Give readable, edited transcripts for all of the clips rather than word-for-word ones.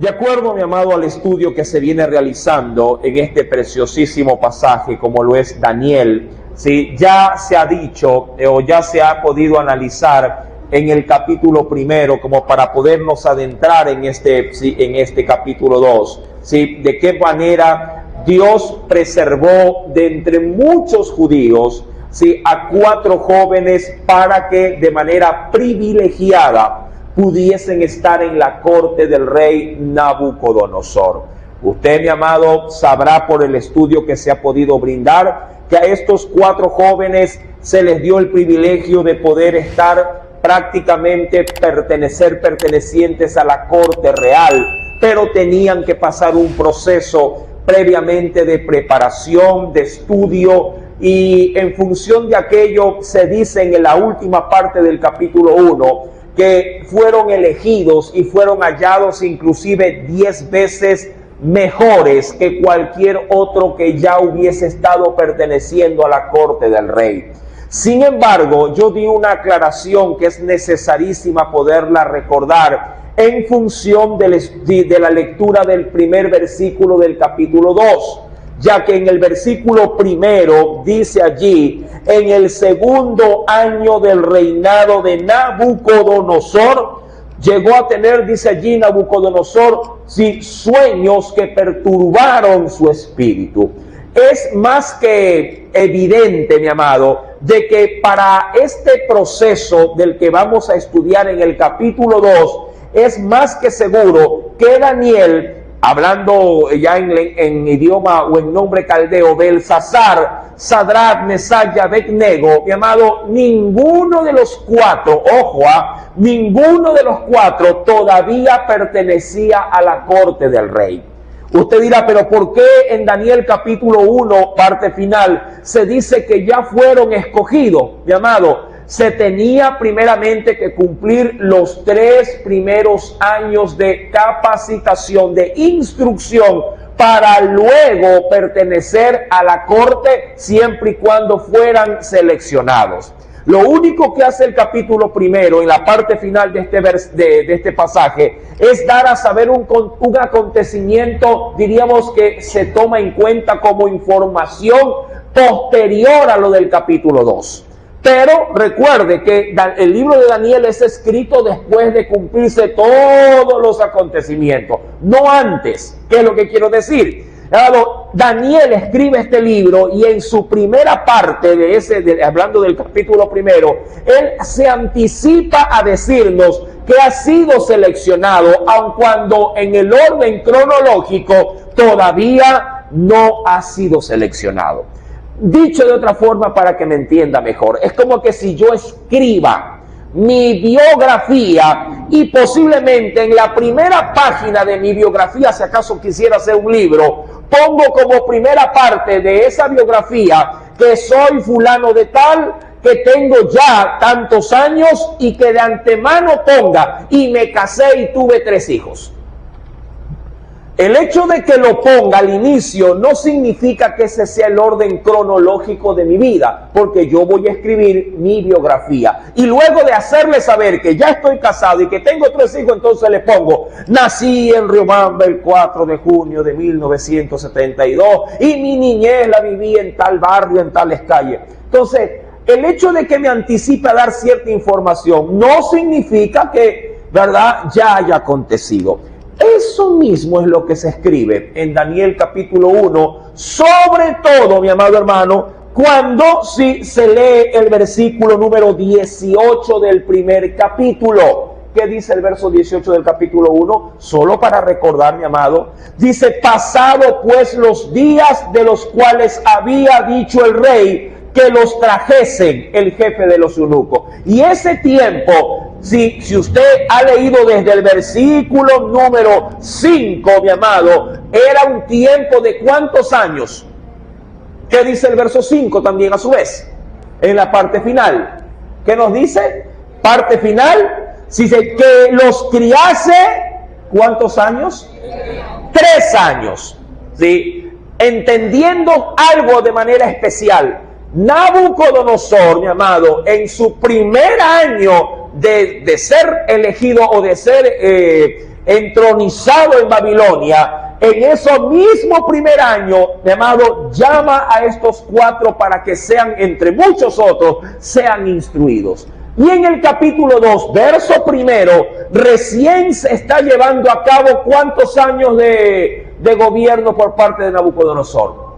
De acuerdo, mi amado, al estudio que se viene realizando en este preciosísimo pasaje, como lo es Daniel, ¿sí? Ya se ha dicho o ya se ha podido analizar en el capítulo primero, como para podernos adentrar en este capítulo 2, ¿sí? De qué manera Dios preservó de entre muchos judíos, ¿sí? A 4 jóvenes para que de manera privilegiada pudiesen estar en la corte del rey Nabucodonosor. Usted, mi amado, sabrá por el estudio que se ha podido brindar que a estos 4 jóvenes se les dio el privilegio de poder estar prácticamente pertenecientes a la corte real, pero tenían que pasar un proceso previamente de preparación, de estudio, y en función de aquello se dice en la última parte del capítulo 1 que fueron elegidos y fueron hallados inclusive 10 veces mejores que cualquier otro que ya hubiese estado perteneciendo a la corte del rey. Sin embargo, yo di una aclaración que es necesarísima poderla recordar en función de la lectura del primer versículo del capítulo 2, ya que en el versículo primero dice allí: en el segundo año del reinado de Nabucodonosor, llegó a tener, dice allí Nabucodonosor, sí, sueños que perturbaron su espíritu. Es más que evidente, mi amado, de que para este proceso del que vamos a estudiar en el capítulo 2, es más que seguro que Daniel, hablando ya en idioma o en nombre caldeo, Belsasar, Sadrach, Mesach y Abednego, mi amado, ninguno de los 4, ojo, ninguno de los 4 todavía pertenecía a la corte del rey. Usted dirá, pero ¿por qué en Daniel capítulo 1, parte final, se dice que ya fueron escogidos? Mi amado, se tenía primeramente que cumplir los 3 primeros años de capacitación, de instrucción, para luego pertenecer a la corte, siempre y cuando fueran seleccionados. Lo único que hace el capítulo primero, en la parte final de este pasaje, es dar a saber un acontecimiento, diríamos, que se toma en cuenta como información posterior a lo del capítulo 2. Pero recuerde que el libro de Daniel es escrito después de cumplirse todos los acontecimientos, no antes. ¿Qué es lo que quiero decir? Daniel escribe este libro y en su primera parte hablando del capítulo primero, él se anticipa a decirnos que ha sido seleccionado, aun cuando en el orden cronológico todavía no ha sido seleccionado. Dicho de otra forma para que me entienda mejor, es como que si yo escriba mi biografía y posiblemente en la primera página de mi biografía, si acaso quisiera hacer un libro, pongo como primera parte de esa biografía que soy fulano de tal, que tengo ya tantos años, y que de antemano ponga y me casé y tuve 3 hijos. El hecho de que lo ponga al inicio no significa que ese sea el orden cronológico de mi vida, porque yo voy a escribir mi biografía. Y luego de hacerle saber que ya estoy casado y que tengo 3 hijos, entonces le pongo: nací en Riobamba el 4 de junio de 1972 y mi niñez la viví en tal barrio, en tales calles. Entonces, el hecho de que me anticipe a dar cierta información no significa que, ¿verdad?, ya haya acontecido. Eso mismo es lo que se escribe en Daniel capítulo 1, sobre todo, mi amado hermano, cuando se lee el versículo número 18 del primer capítulo. ¿Qué dice el verso 18 del capítulo 1? Solo para recordar, mi amado, dice: pasado pues los días de los cuales había dicho el rey que los trajesen el jefe de los eunucos. Y ese tiempo, si usted ha leído desde el versículo número 5, mi amado, era un tiempo de ¿cuántos años? ¿Qué dice el verso 5 también a su vez? En la parte final. ¿Qué nos dice? Parte final. Dice que los criase, ¿cuántos años? 3 años. ¿Sí? Entendiendo algo de manera especial. Nabucodonosor, mi amado, en su primer año de ser elegido o de ser entronizado en Babilonia, en ese mismo primer año, mi amado, llama a estos 4 para que sean, entre muchos otros, sean instruidos. Y en el capítulo 2, verso 1, recién se está llevando a cabo ¿cuántos años de gobierno por parte de Nabucodonosor?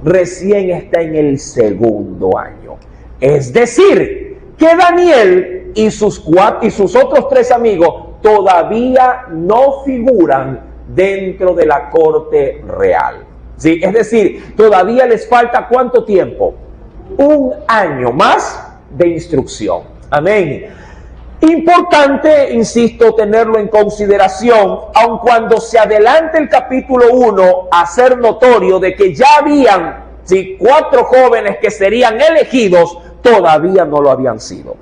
Recién está en el segundo año. Es decir, que Daniel y sus otros 3 amigos todavía no figuran dentro de la corte real. ¿Sí? Es decir, todavía les falta ¿cuánto tiempo? 1 año más de instrucción. Amén. Importante, insisto, tenerlo en consideración, aun cuando se adelante el capítulo 1 a ser notorio de que ya habían 4 jóvenes que serían elegidos, todavía no lo habían sido.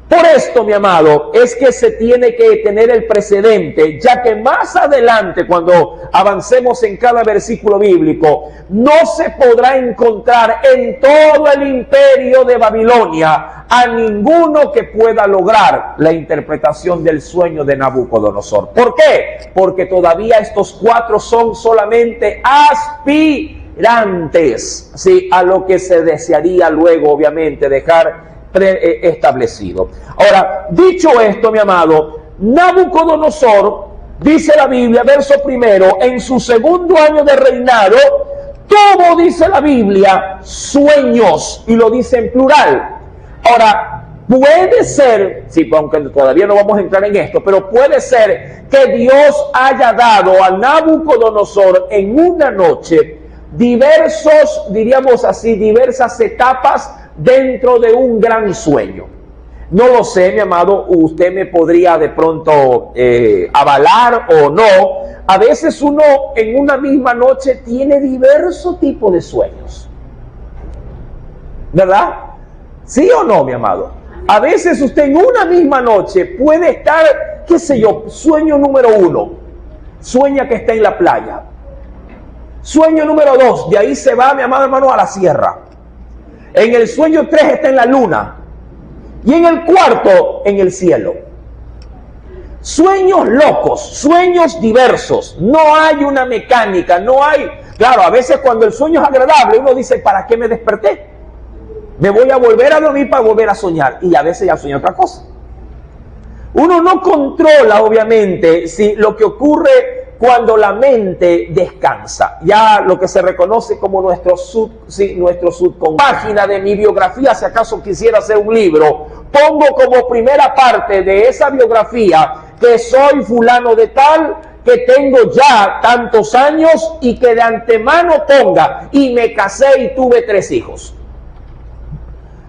Por esto, mi amado, es que se tiene que tener el precedente, ya que más adelante, cuando avancemos en cada versículo bíblico, no se podrá encontrar en todo el imperio de Babilonia a ninguno que pueda lograr la interpretación del sueño de Nabucodonosor. ¿Por qué? Porque todavía estos 4 son solamente aspirantes, ¿sí?, a lo que se desearía luego, obviamente, dejar establecido. Ahora, dicho esto, mi amado, Nabucodonosor, dice la Biblia, verso 1, en su segundo año de reinado, tuvo, dice la Biblia, sueños, y lo dice en plural. Ahora, puede ser, sí, aunque todavía no vamos a entrar en esto, pero puede ser que Dios haya dado a Nabucodonosor en una noche diversas etapas dentro de un gran sueño. No lo sé, mi amado, usted me podría de pronto avalar o no. A veces uno en una misma noche tiene diversos tipos de sueños, ¿verdad? ¿Sí o no, mi amado? A veces usted en una misma noche puede estar, qué sé yo, sueño número 1, sueña que está en la playa. Sueño número 2, de ahí se va, mi amado hermano, a la sierra. En el sueño 3 está en la luna. Y en el 4, en el cielo. Sueños locos, sueños diversos. No hay una mecánica, no hay... Claro, a veces cuando el sueño es agradable, uno dice, ¿para qué me desperté? Me voy a volver a dormir para volver a soñar. Y a veces ya sueño otra cosa. Uno no controla, obviamente, si lo que ocurre cuando la mente descansa. Ya lo que se reconoce como nuestro subconsciente. Página de mi biografía, si acaso quisiera hacer un libro, pongo como primera parte de esa biografía que soy fulano de tal, que tengo ya tantos años, y que de antemano ponga, y me casé y tuve 3 hijos.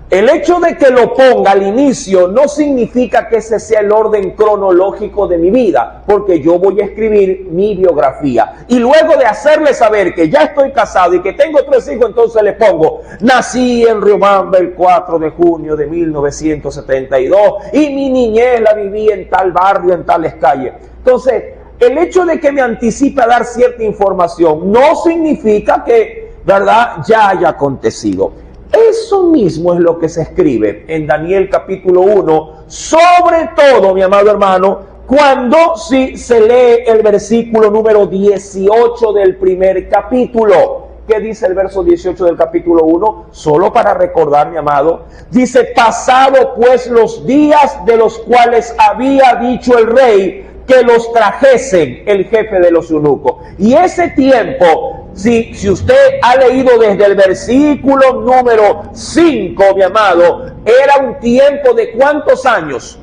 El hecho de que lo ponga al inicio no significa que ese sea el orden cronológico de mi vida, porque yo voy a escribir mi biografía. Y luego de hacerle saber que ya estoy casado y que tengo 3 hijos, entonces le pongo, nací en Riobamba el 4 de junio de 1972 y mi niñez la viví en tal barrio, en tales calles. Entonces, el hecho de que me anticipe a dar cierta información no significa que, ¿verdad?, ya haya acontecido. Eso mismo es lo que se escribe en Daniel capítulo 1, sobre todo, mi amado hermano, cuando se lee el versículo número 18 del primer capítulo. ¿Qué dice el verso 18 del capítulo 1? Solo para recordar, mi amado. Dice, pasado pues los días de los cuales había dicho el rey que los trajesen el jefe de los eunucos. Y ese tiempo, si usted ha leído desde el versículo número 5, mi amado, era un tiempo de ¿cuántos años?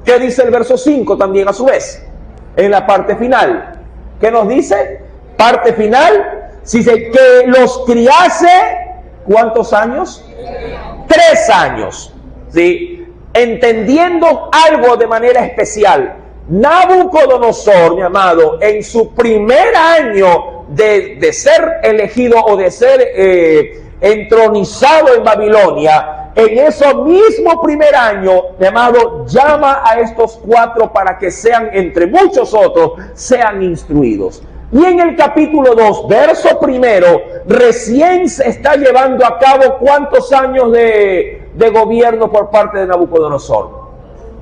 ¿Qué dice el verso 5 también a su vez? En la parte final. ¿Qué nos dice? Parte final. Dice que los criase, ¿cuántos años? 3 años. ¿Sí? Entendiendo algo de manera especial. Nabucodonosor, mi amado, en su primer año de ser elegido o de ser entronizado en Babilonia, en ese mismo primer año, mi amado, llama a estos 4 para que sean, entre muchos otros, sean instruidos. Y en el capítulo 2, verso 1, recién se está llevando a cabo ¿cuántos años de gobierno por parte de Nabucodonosor?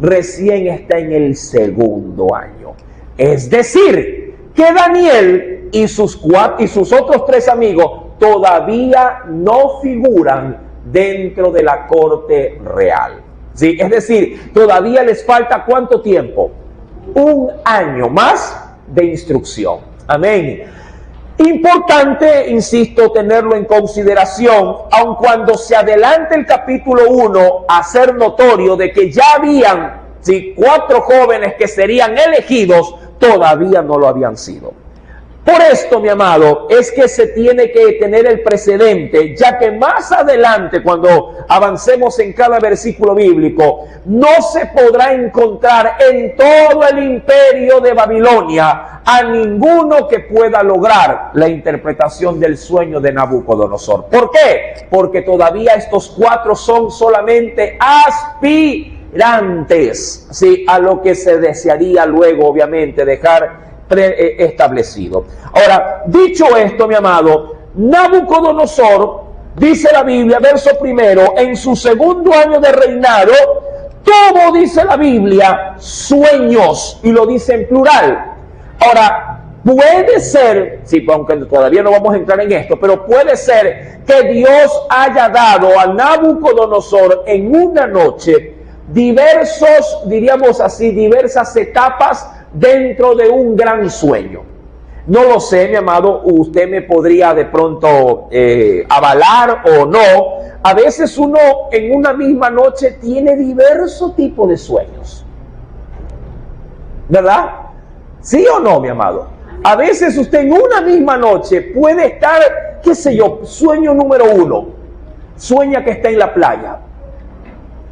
Recién está en el segundo año. Es decir, que Daniel y sus otros 3 amigos todavía no figuran dentro de la corte real. ¿Sí? Es decir, todavía les falta ¿cuánto tiempo? 1 año más de instrucción. Amén. Importante, insisto, tenerlo en consideración, aun cuando se adelante el capítulo 1 a hacer notorio de que ya habían 4 jóvenes que serían elegidos, todavía no lo habían sido. Por esto, mi amado, es que se tiene que tener el precedente, ya que más adelante, cuando avancemos en cada versículo bíblico, no se podrá encontrar en todo el imperio de Babilonia a ninguno que pueda lograr la interpretación del sueño de Nabucodonosor. ¿Por qué? Porque todavía estos 4 son solamente aspirantes, ¿sí?, a lo que se desearía luego, obviamente, dejar establecido. Ahora, dicho esto, mi amado, Nabucodonosor, dice la Biblia, verso 1, en su 2º año de reinado, tuvo, dice la Biblia, sueños, y lo dice en plural. Ahora, puede ser, sí, aunque todavía no vamos a entrar en esto, pero puede ser que Dios haya dado a Nabucodonosor en una noche diversos, diríamos así, diversas etapas dentro de un gran sueño. No lo sé, mi amado, usted me podría de pronto avalar o no. A veces uno en una misma noche tiene diversos tipos de sueños, ¿verdad? ¿Sí o no, mi amado? A veces usted en una misma noche puede estar, qué sé yo, sueño número 1, sueña que está en la playa.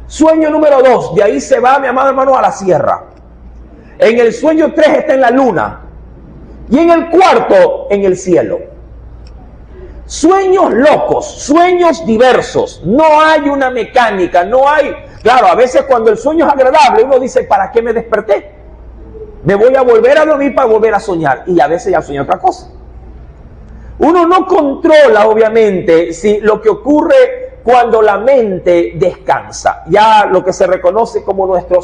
Sueño número 2, de ahí se va, mi amado hermano, a la sierra. En el sueño 3 está en la luna. Y en el 4, en el cielo. Sueños locos, sueños diversos. No hay una mecánica, no hay... Claro, a veces cuando el sueño es agradable, uno dice, ¿para qué me desperté? Me voy a volver a dormir para volver a soñar. Y a veces ya sueño otra cosa. Uno no controla, obviamente, si lo que ocurre cuando la mente descansa, ya lo que se reconoce como nuestro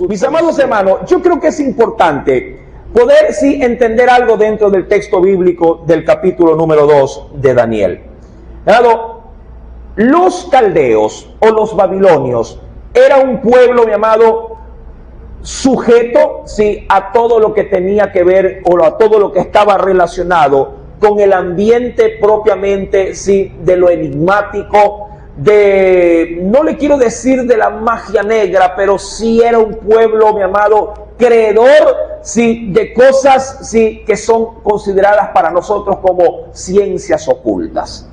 Mis amados hermanos, yo creo que es importante poder entender algo dentro del texto bíblico del capítulo número 2 de Daniel. Los caldeos o los babilonios era un pueblo, mi amado, sujeto a todo lo que tenía que ver o a todo lo que estaba relacionado con el ambiente propiamente, de lo enigmático, no le quiero decir de la magia negra, pero sí era un pueblo, mi amado, creedor, de cosas, que son consideradas para nosotros como ciencias ocultas.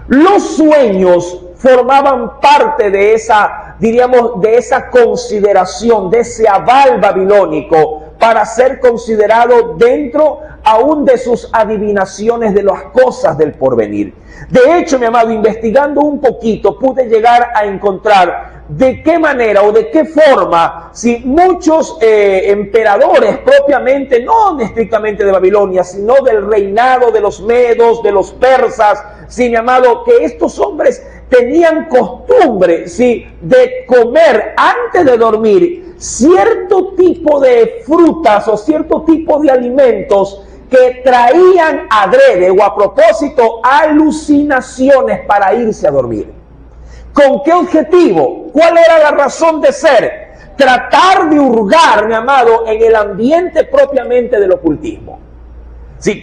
Los sueños formaban parte de esa, diríamos, de esa consideración, de ese aval babilónico, para ser considerado dentro aún de sus adivinaciones de las cosas del porvenir. De hecho, mi amado, investigando un poquito, pude llegar a encontrar de qué manera o de qué forma, muchos emperadores propiamente, no estrictamente de Babilonia, sino del reinado de los medos, de los persas, mi amado, que estos hombres tenían costumbre, de comer antes de dormir cierto tipo de frutas o cierto tipo de alimentos que traían adrede o a propósito alucinaciones para irse a dormir. ¿Con qué objetivo? ¿Cuál era la razón de ser? Tratar de hurgar, mi amado, en el ambiente propiamente del ocultismo.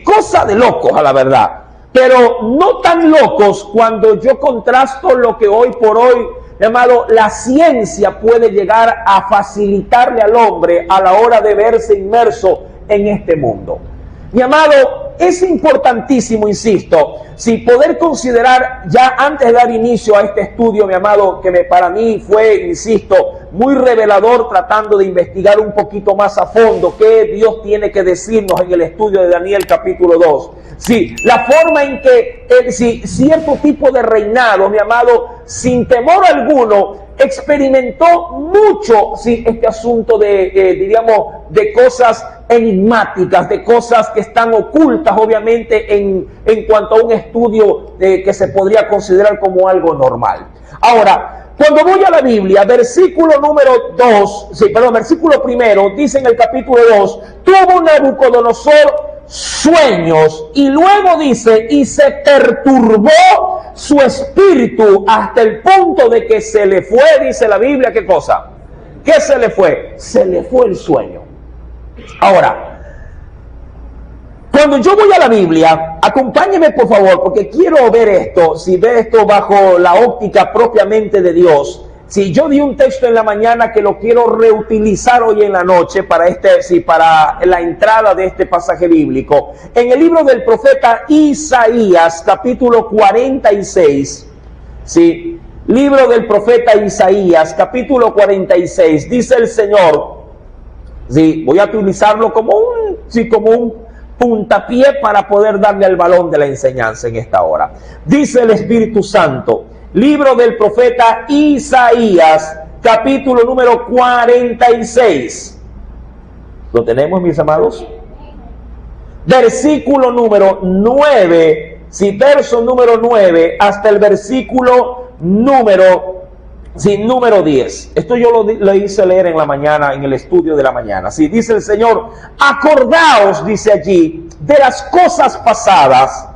Cosa de locos a la verdad, pero no tan locos cuando yo contrasto lo que hoy por hoy, mi amado, la ciencia puede llegar a facilitarle al hombre a la hora de verse inmerso en este mundo. Mi amado, es importantísimo, insisto, poder considerar ya antes de dar inicio a este estudio, mi amado, que para mí fue, insisto, muy revelador, tratando de investigar un poquito más a fondo qué Dios tiene que decirnos en el estudio de Daniel capítulo 2. La forma en que cierto tipo de reinado, mi amado, sin temor alguno, experimentó mucho este asunto diríamos, de cosas enigmáticas, de cosas que están ocultas, obviamente, en cuanto a un estudio que se podría considerar como algo normal. Ahora, Cuando voy a la Biblia, versículo primero, dice en el capítulo 2, tuvo Nabucodonosor sueños, y luego dice, y se perturbó su espíritu hasta el punto de que se le fue, dice la Biblia, ¿qué cosa? ¿Qué se le fue? Se le fue el sueño. Ahora, cuando yo voy a la Biblia, acompáñeme por favor, porque quiero ver esto, si ve esto bajo la óptica propiamente de Dios. Si yo di un texto en la mañana que lo quiero reutilizar hoy en la noche para la entrada de este pasaje bíblico. En el libro del profeta Isaías, capítulo 46, ¿sí? Libro del profeta Isaías, capítulo 46, dice el Señor, ¿sí? Voy a utilizarlo como un puntapié para poder darle al balón de la enseñanza en esta hora. Dice el Espíritu Santo, libro del profeta Isaías, capítulo número 46. ¿Lo tenemos, mis amados? Versículo número 9, verso número 9 hasta el versículo número 10. Esto yo lo hice leer en la mañana, en el estudio de la mañana. Sí, dice el Señor, acordaos, dice allí, de las cosas pasadas,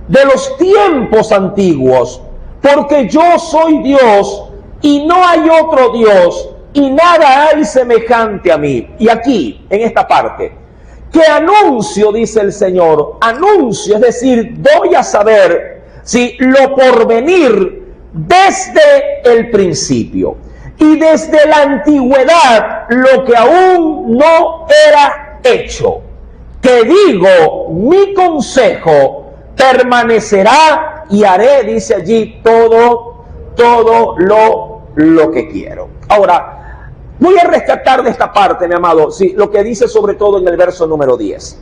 de los tiempos antiguos, porque yo soy Dios y no hay otro Dios y nada hay semejante a mí. Y aquí, en esta parte, que anuncio, dice el Señor, anuncio, es decir, doy a saber si lo porvenir desde el principio y desde la antigüedad lo que aún no era hecho, que digo, mi consejo permanecerá y haré, dice allí, todo lo que quiero. Ahora, voy a rescatar de esta parte, mi amado, sí, lo que dice sobre todo en el verso número 10.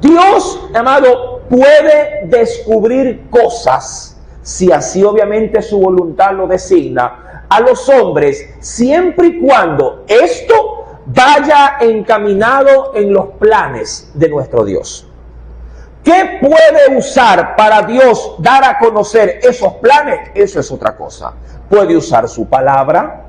Dios, mi amado, puede descubrir cosas, si así obviamente su voluntad lo designa, a los hombres, siempre y cuando esto vaya encaminado en los planes de nuestro Dios. ¿Qué puede usar para Dios dar a conocer esos planes? Eso es otra cosa. Puede usar su palabra,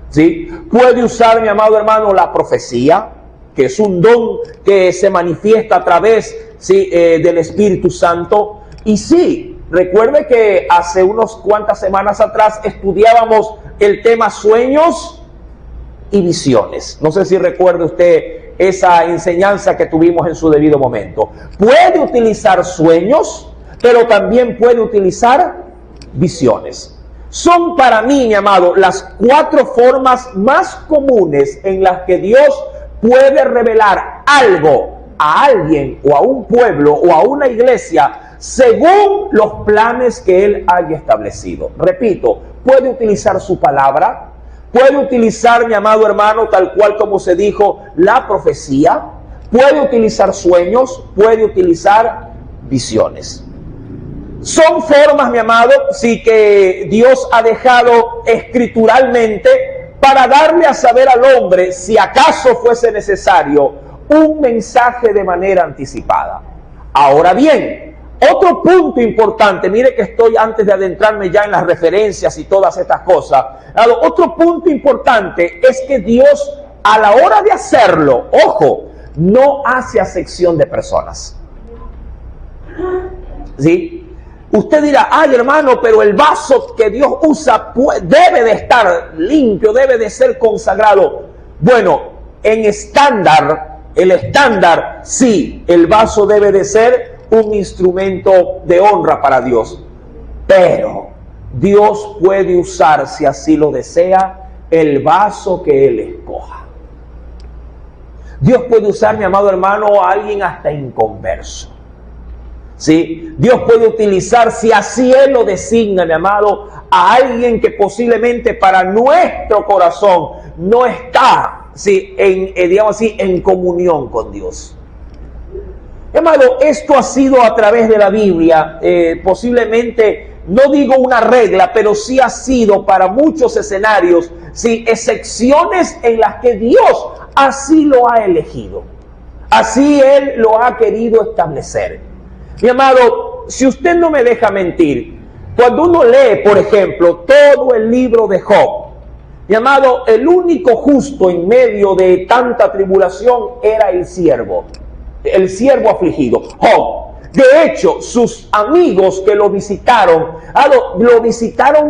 ¿sí? Puede usar, mi amado hermano, la profecía, que es un don que se manifiesta a través, ¿sí? Del Espíritu Santo. Y sí, recuerde que hace unas cuantas semanas atrás estudiábamos el tema sueños y visiones. No sé si recuerda usted esa enseñanza que tuvimos en su debido momento. Puede utilizar sueños, pero también puede utilizar visiones. Son para mí, mi amado, las 4 formas más comunes en las que Dios puede revelar algo a alguien o a un pueblo o a una iglesia según los planes que Él haya establecido. Repito, puede utilizar su palabra, puede utilizar, mi amado hermano, tal cual como se dijo, la profecía, puede utilizar sueños, puede utilizar visiones. Son formas, mi amado, sí, que Dios ha dejado escrituralmente para darle a saber al hombre, si acaso fuese necesario, un mensaje de manera anticipada. Ahora bien, otro punto importante, mire que estoy antes de adentrarme ya en las referencias y todas estas cosas. Otro punto importante es que Dios, a la hora de hacerlo, ojo, no hace acepción de personas. ¿Sí? Usted dirá, ay hermano, pero el vaso que Dios usa debe de estar limpio, debe de ser consagrado. Bueno, el estándar, sí, el vaso debe de ser un instrumento de honra para Dios. Pero Dios puede usar, si así lo desea, el vaso que Él escoja. Dios puede usar, mi amado hermano, a alguien hasta inconverso. ¿Sí? Dios puede utilizar, si así Él lo designa, mi amado, a alguien que posiblemente para nuestro corazón no está, ¿sí? digamos así, en comunión con Dios. Amado, esto ha sido a través de la Biblia, posiblemente, no digo una regla, pero sí ha sido para muchos escenarios, ¿sí? Excepciones en las que Dios así lo ha elegido. Así Él lo ha querido establecer. Mi amado, si usted no me deja mentir, Cuando uno lee, por ejemplo, todo el libro de Job, mi amado, el único justo en medio de tanta tribulación era el siervo afligido, Job. De hecho, sus amigos que lo visitaron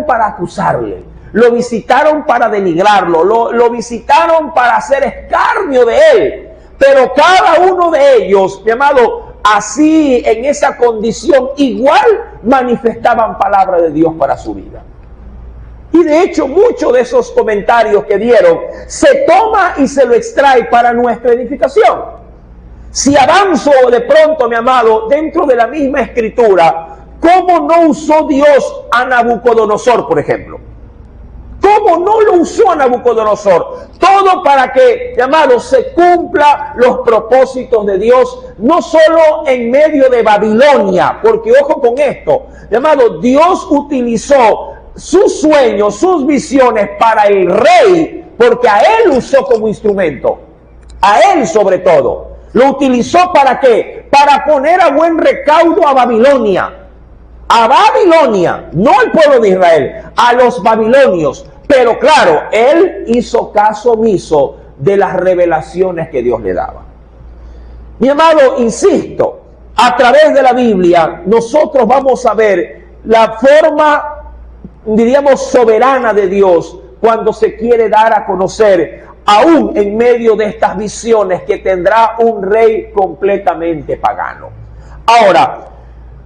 para acusarle, lo visitaron para denigrarlo, lo visitaron para hacer escarnio de él. Pero cada uno de ellos, mi amado, así en esa condición, igual manifestaban palabra de Dios para su vida. Y de hecho, muchos de esos comentarios que dieron se toma y se lo extrae para nuestra edificación. Si avanzo de pronto, mi amado, dentro de la misma escritura, ¿cómo no usó Dios a Nabucodonosor, por ejemplo? ¿Cómo no lo usó a Nabucodonosor? Todo para que, mi amado, se cumpla los propósitos de Dios, no solo en medio de Babilonia, porque ojo con esto, mi amado, Dios utilizó sus sueños, sus visiones para el rey, porque a él usó como instrumento, a él sobre todo. Lo utilizó ¿para qué? Para poner a buen recaudo a Babilonia, no al pueblo de Israel, a los babilonios. Pero claro, él hizo caso omiso de las revelaciones que Dios le daba. Mi amado, insisto, a través de la Biblia nosotros vamos a ver la forma, diríamos, soberana de Dios cuando se quiere dar a conocer, aún en medio de estas visiones que tendrá un rey completamente pagano. Ahora,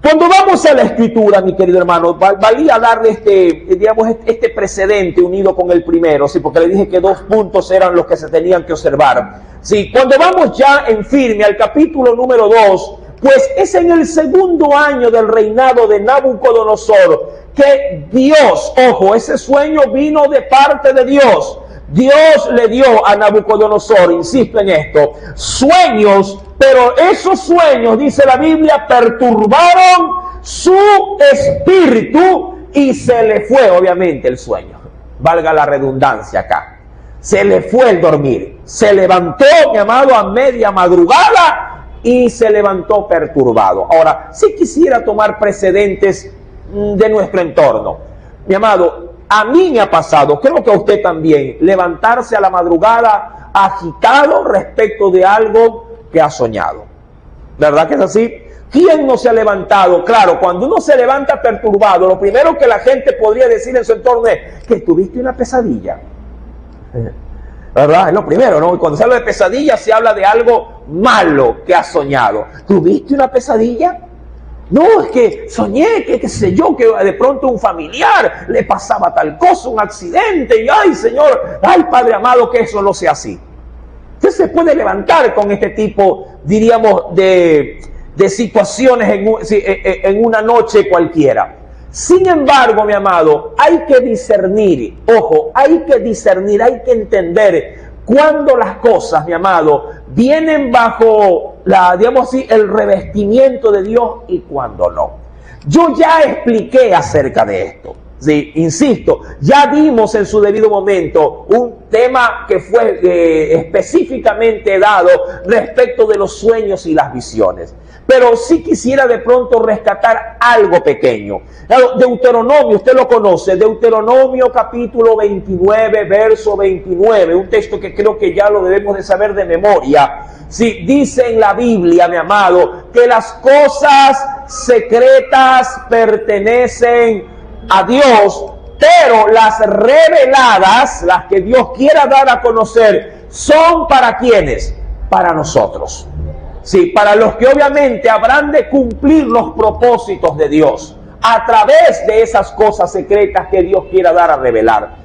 cuando vamos a la escritura, mi querido hermano, valía darle este precedente unido con el primero, ¿sí? Porque le dije que 2 puntos eran los que se tenían que observar. Sí, cuando vamos ya en firme al capítulo número 2, pues es en el segundo año del reinado de Nabucodonosor que Dios, ojo, ese sueño vino de parte de Dios. Dios le dio a Nabucodonosor, insisto en esto, sueños, pero esos sueños, dice la Biblia, perturbaron su espíritu y se le fue obviamente el sueño. Valga la redundancia acá. Se le fue el dormir. Se levantó, mi amado, a media madrugada y se levantó perturbado. Ahora, si quisiera tomar precedentes de nuestro entorno, mi amado, a mí me ha pasado, creo que a usted también, levantarse a la madrugada agitado respecto de algo que ha soñado. ¿Verdad que es así? ¿Quién no se ha levantado? Claro, cuando uno se levanta perturbado, lo primero que la gente podría decir en su entorno es que tuviste una pesadilla. ¿Verdad? Es lo primero, ¿no? Cuando se habla de pesadilla se habla de algo malo que has soñado. ¿Tuviste una pesadilla? No, es que soñé que, qué sé yo, que de pronto un familiar le pasaba tal cosa, un accidente, y ay Señor, ay Padre amado, que eso no sea así. Usted se puede levantar con este tipo, diríamos, de situaciones en una noche cualquiera. Sin embargo, mi amado, hay que discernir, ojo, hay que discernir, hay que entender cuando las cosas, mi amado, vienen bajo digamos así, el revestimiento de Dios y cuando no. Yo ya expliqué acerca de esto. Sí, insisto, ya vimos en su debido momento un tema que fue específicamente dado respecto de los sueños y las visiones. Pero sí quisiera de pronto rescatar algo pequeño. Deuteronomio, usted lo conoce, Deuteronomio capítulo 29, verso 29, un texto que creo que ya lo debemos de saber de memoria. Sí, dice en la Biblia, mi amado, que las cosas secretas pertenecen a Dios, pero las reveladas, las que Dios quiera dar a conocer, son para ¿quiénes? Para nosotros. Sí, para los que obviamente habrán de cumplir los propósitos de Dios a través de esas cosas secretas que Dios quiera dar a revelar.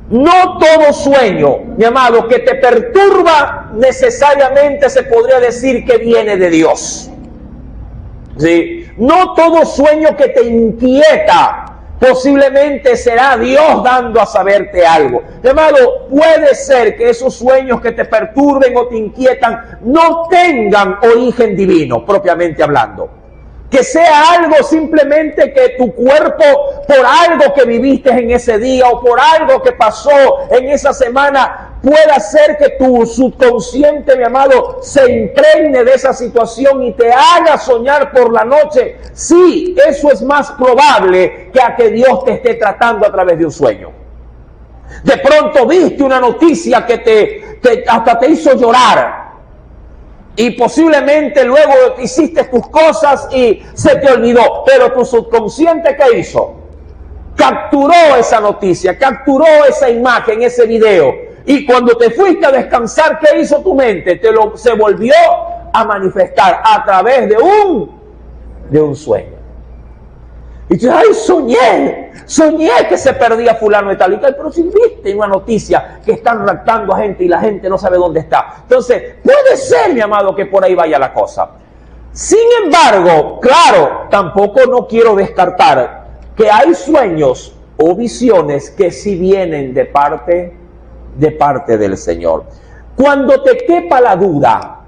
No todo sueño, mi amado, que te perturba necesariamente se podría decir que viene de Dios. Sí, no todo sueño que te inquieta posiblemente será Dios dando a saberte algo. Mi amado, puede ser que esos sueños que te perturben o te inquietan no tengan origen divino, propiamente hablando. Que sea algo simplemente que tu cuerpo, por algo que viviste en ese día o por algo que pasó en esa semana, puede hacer que tu subconsciente, mi amado, se impregne de esa situación y te haga soñar por la noche. Sí, eso es más probable que a que Dios te esté tratando a través de un sueño. De pronto viste una noticia que hasta te hizo llorar. Y posiblemente luego hiciste tus cosas y se te olvidó. Pero tu subconsciente, ¿qué hizo? Capturó esa noticia, capturó esa imagen, ese video. Y cuando te fuiste a descansar, ¿qué hizo tu mente? Se volvió a manifestar a través de un sueño. Y tú, ay, soñé que se perdía fulano y tal y tal, pero si viste una noticia que están raptando a gente y la gente no sabe dónde está. Entonces, puede ser, mi amado, que por ahí vaya la cosa. Sin embargo, claro, tampoco no quiero descartar que hay sueños o visiones que sí vienen de parte del Señor. Cuando te quepa la duda,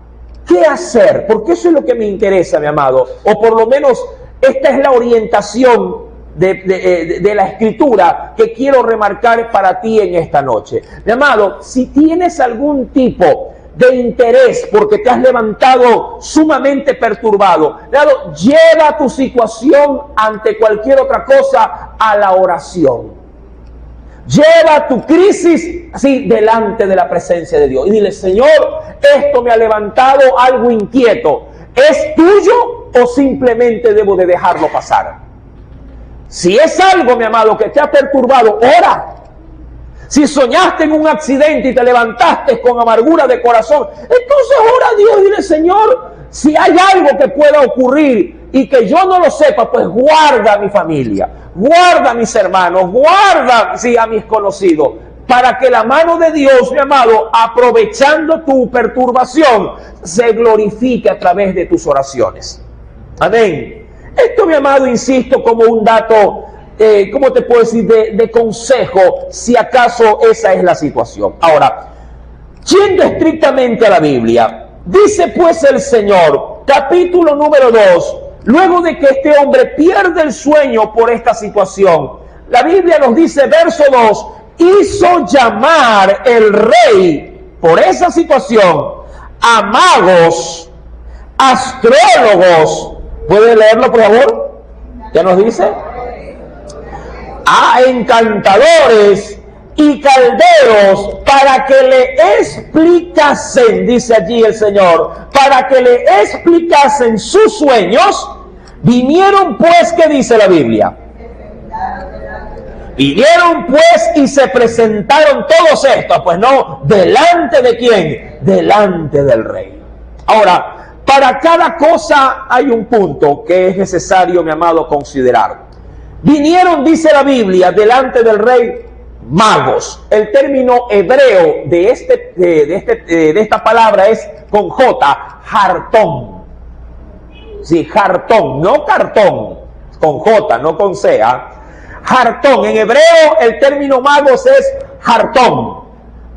¿qué hacer? Porque eso es lo que me interesa, mi amado, o por lo menos esta es la orientación de la Escritura que quiero remarcar para ti en esta noche. Mi amado, si tienes algún tipo de interés porque te has levantado sumamente perturbado, lleva tu situación ante cualquier otra cosa a la oración. Lleva tu crisis así delante de la presencia de Dios y dile: Señor, esto me ha levantado algo inquieto. ¿Es tuyo o simplemente debo de dejarlo pasar? Si es algo, mi amado, que te ha perturbado, ora. Si soñaste en un accidente y te levantaste con amargura de corazón, entonces ora a Dios y dile: Señor, si hay algo que pueda ocurrir y que yo no lo sepa, pues guarda a mi familia, guarda a mis hermanos, guarda a mis conocidos, para que la mano de Dios, mi amado, aprovechando tu perturbación, se glorifique a través de tus oraciones. Amén. Esto, mi amado, insisto, como un dato, ¿cómo te puedo decir? De consejo, si acaso esa es la situación. Ahora, yendo estrictamente a la Biblia, dice pues el Señor, capítulo número 2, luego de que este hombre pierde el sueño por esta situación, la Biblia nos dice, verso 2, hizo llamar el rey por esa situación a magos, astrólogos. ¿Puede leerlo, por favor? ¿Qué nos dice? A encantadores y calderos para que le explicasen, dice allí el Señor, para que le explicasen sus sueños. Vinieron pues, ¿qué dice la Biblia? Vinieron pues y se presentaron todos estos, pues no, ¿delante de quién? Delante del rey. Ahora, para cada cosa hay un punto que es necesario, mi amado, considerar. Vinieron, dice la Biblia, delante del rey magos. El término hebreo de esta palabra es con J, jartón. Sí, jartón, no cartón, con J, no con C. Jartón, en hebreo el término magos es jartón.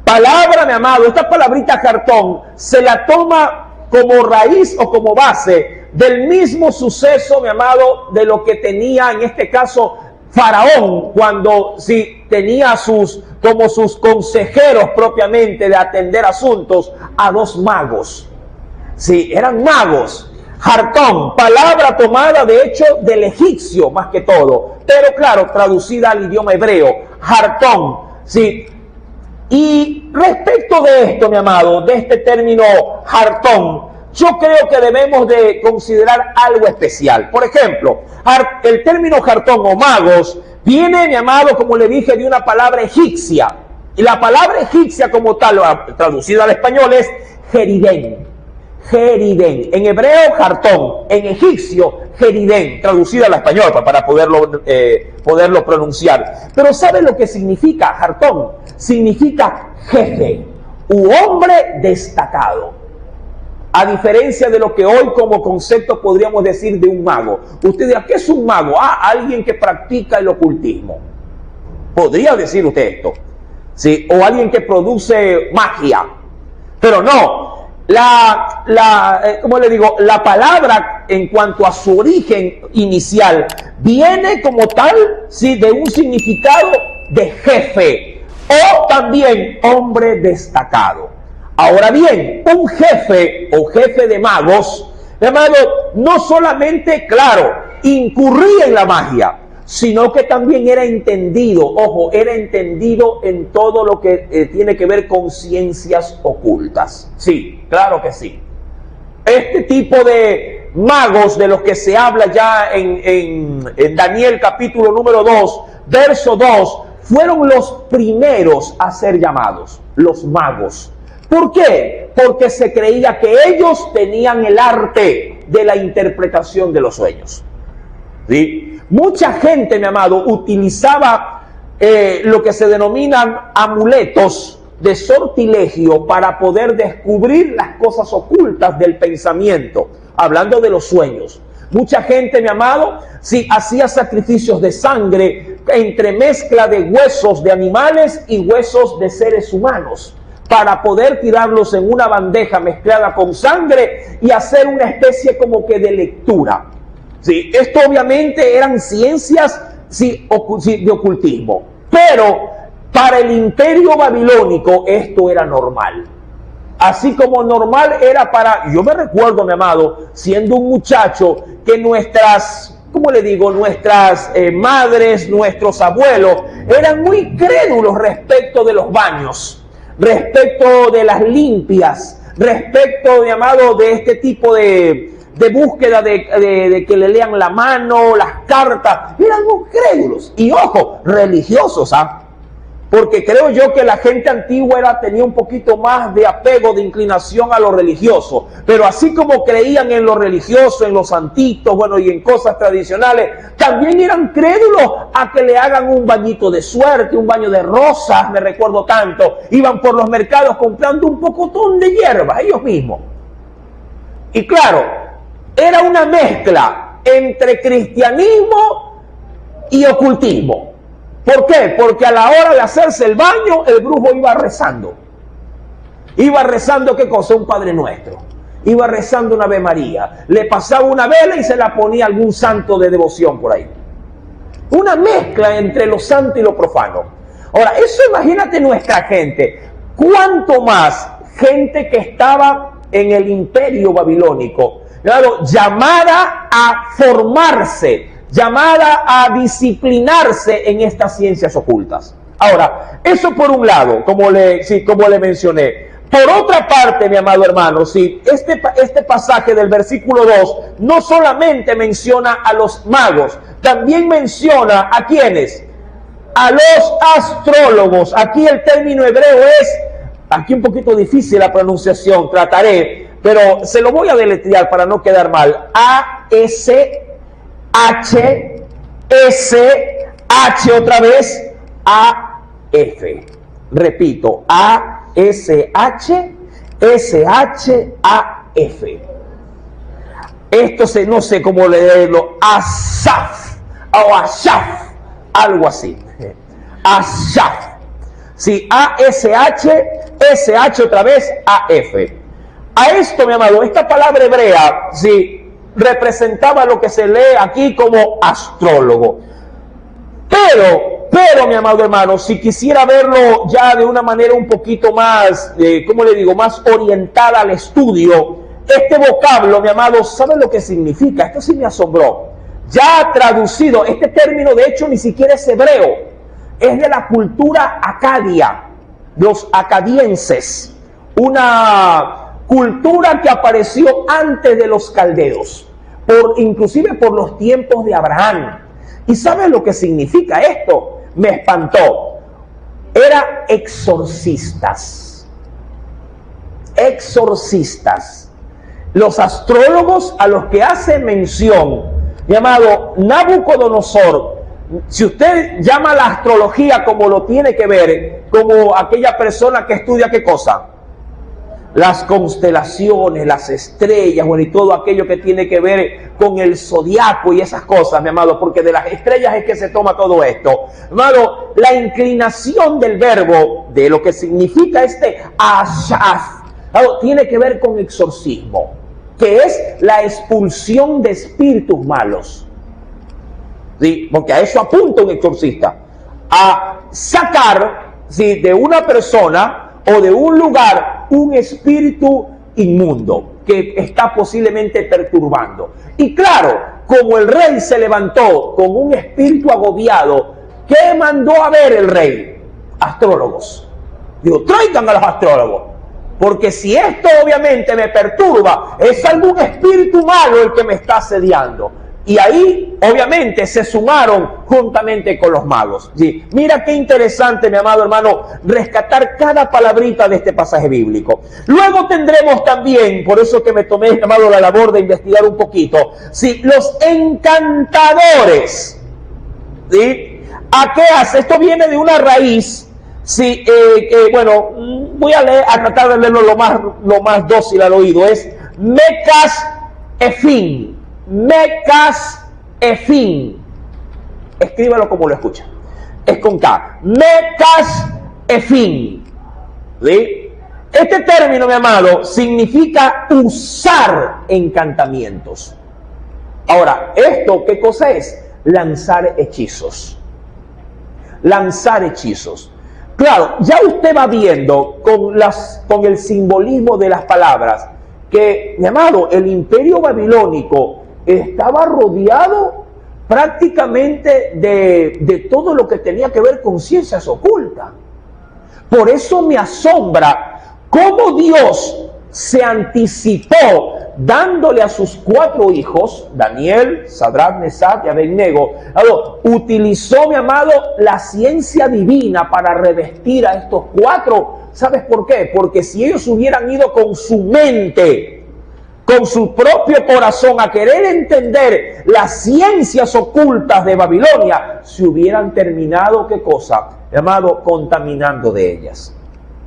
Palabra, mi amado, esta palabrita jartón se la toma como raíz o como base del mismo suceso, mi amado, de lo que tenía en este caso Faraón, cuando tenía como sus consejeros propiamente de atender asuntos a dos magos. Sí, eran magos. Jartón, palabra tomada de hecho del egipcio más que todo, pero claro, traducida al idioma hebreo, jartón, sí. Y respecto de esto, mi amado, de este término jartón, yo creo que debemos de considerar algo especial. Por ejemplo, el término jartón o magos viene, mi amado, como le dije, de una palabra egipcia. Y la palabra egipcia como tal, traducida al español, es Jeridén. Jeridén. En hebreo, jartón. En egipcio, Jeridén. Traducida al español para poderlo pronunciar. Pero ¿sabe lo que significa jartón? Significa jefe u hombre destacado. A diferencia de lo que hoy como concepto podríamos decir de un mago. Usted dirá, ¿qué es un mago? Alguien que practica el ocultismo. Podría decir usted esto. ¿Sí? O alguien que produce magia. Pero no. ¿Cómo le digo? La palabra en cuanto a su origen inicial viene como tal, ¿sí?, de un significado de jefe o también hombre destacado. Ahora bien, un jefe o jefe de magos, hermano, no solamente, claro, incurría en la magia, sino que también era entendido, ojo, era entendido en todo lo que tiene que ver con ciencias ocultas. Sí, claro que sí. Este tipo de magos de los que se habla ya en Daniel capítulo número 2, verso 2, fueron los primeros a ser llamados, los magos. ¿Por qué? Porque se creía que ellos tenían el arte de la interpretación de los sueños. ¿Sí? Mucha gente, mi amado, utilizaba lo que se denominan amuletos de sortilegio para poder descubrir las cosas ocultas del pensamiento, hablando de los sueños. Mucha gente, mi amado, sí, hacía sacrificios de sangre entre mezcla de huesos de animales y huesos de seres humanos, para poder tirarlos en una bandeja mezclada con sangre y hacer una especie como que de lectura. Sí, esto obviamente eran ciencias de ocultismo, pero para el imperio babilónico esto era normal. Así como normal era para, yo me recuerdo, mi amado, siendo un muchacho, que nuestras, ¿cómo le digo? Nuestras madres, nuestros abuelos, eran muy crédulos respecto de los baños, respecto de las limpias, respecto, mi amado, de este tipo de búsqueda de que le lean la mano, las cartas. Eran muy crédulos y, ojo, religiosos, ¿ah? Porque creo yo que la gente antigua tenía un poquito más de apego, de inclinación a lo religioso. Pero así como creían en lo religioso, en los santitos, bueno, y en cosas tradicionales, también eran crédulos a que le hagan un bañito de suerte, un baño de rosas, me recuerdo tanto. Iban por los mercados comprando un pocotón de hierbas, ellos mismos. Y claro, era una mezcla entre cristianismo y ocultismo. ¿Por qué? Porque a la hora de hacerse el baño, el brujo iba rezando. Iba rezando, ¿qué cosa? Un Padre Nuestro. Iba rezando una Ave María. Le pasaba una vela y se la ponía algún santo de devoción por ahí. Una mezcla entre lo santo y lo profano. Ahora, eso imagínate nuestra gente. ¿Cuánto más gente que estaba en el imperio babilónico, claro, llamada a formarse, llamada a disciplinarse en estas ciencias ocultas? Ahora, eso por un lado, como le mencioné. Por otra parte, mi amado hermano, este pasaje del versículo 2 no solamente menciona a los magos, también menciona a ¿quiénes? A los astrólogos. Aquí el término hebreo es, aquí un poquito difícil la pronunciación, trataré, pero se lo voy a deletrear para no quedar mal. A-S-H-S-H otra vez, A-F. Repito, A-S-H-S-H-A-F. Esto no sé cómo leerlo, Asaf, o Ashaf, algo así. Ashaf. Sí, A-S-H-S-H otra vez, A-F. A esto, mi amado, esta palabra hebrea, sí, representaba lo que se lee aquí como astrólogo. Pero, mi amado hermano, si quisiera verlo ya de una manera un poquito más, ¿cómo le digo?, más orientada al estudio, este vocablo, mi amado, ¿sabe lo que significa? Esto sí me asombró. Ya traducido, este término de hecho ni siquiera es hebreo, es de la cultura acadia, los acadienses, una cultura que apareció antes de los caldeos, inclusive por los tiempos de Abraham. ¿Y sabe lo que significa esto? Me espantó. Era exorcistas. Exorcistas. Los astrólogos a los que hace mención, llamado Nabucodonosor. Si usted llama la astrología como lo tiene que ver, como aquella persona que estudia ¿qué cosa? Las constelaciones, las estrellas, bueno, y todo aquello que tiene que ver con el zodiaco y esas cosas, mi amado, porque de las estrellas es que se toma todo esto. Amado, la inclinación del verbo, de lo que significa ashaf, tiene que ver con exorcismo, que es la expulsión de espíritus malos. ¿Sí? Porque a eso apunta un exorcista, a sacar, si de una persona o de un lugar un espíritu inmundo que está posiblemente perturbando. Y claro, como el rey se levantó con un espíritu agobiado, ¿qué mandó a ver el rey? Astrólogos. Digo, traigan a los astrólogos, porque si esto obviamente me perturba, es algún espíritu malo el que me está asediando. Y ahí obviamente se sumaron juntamente con los magos. ¿Sí? Mira qué interesante, mi amado hermano, rescatar cada palabrita de este pasaje bíblico. Luego tendremos también, por eso que me tomé, mi amado, la labor de investigar un poquito, ¿sí? Los encantadores. ¿Sí? ¿A qué hace? Esto viene de una raíz. Sí, bueno, voy a tratar de leerlo lo más dócil al oído. Es Mecas Efín. Mecas Efín. Escríbalo como lo escucha. Es con K. Mecas Efín. ¿Sí? Este término, mi amado, significa usar encantamientos. Ahora, ¿esto qué cosa es? Lanzar hechizos. Lanzar hechizos. Claro, ya usted va viendo con el simbolismo de las palabras que, mi amado, el imperio babilónico estaba rodeado prácticamente de todo lo que tenía que ver con ciencias ocultas. Por eso me asombra cómo Dios se anticipó dándole a sus 4 hijos, Daniel, Sadrach, Mesach y Abednego, utilizó, mi amado, la ciencia divina para revestir a estos 4. ¿Sabes por qué? Porque si ellos hubieran ido con su mente, con su propio corazón a querer entender las ciencias ocultas de Babilonia, se hubieran terminado, ¿qué cosa? Mi amado, contaminando de ellas.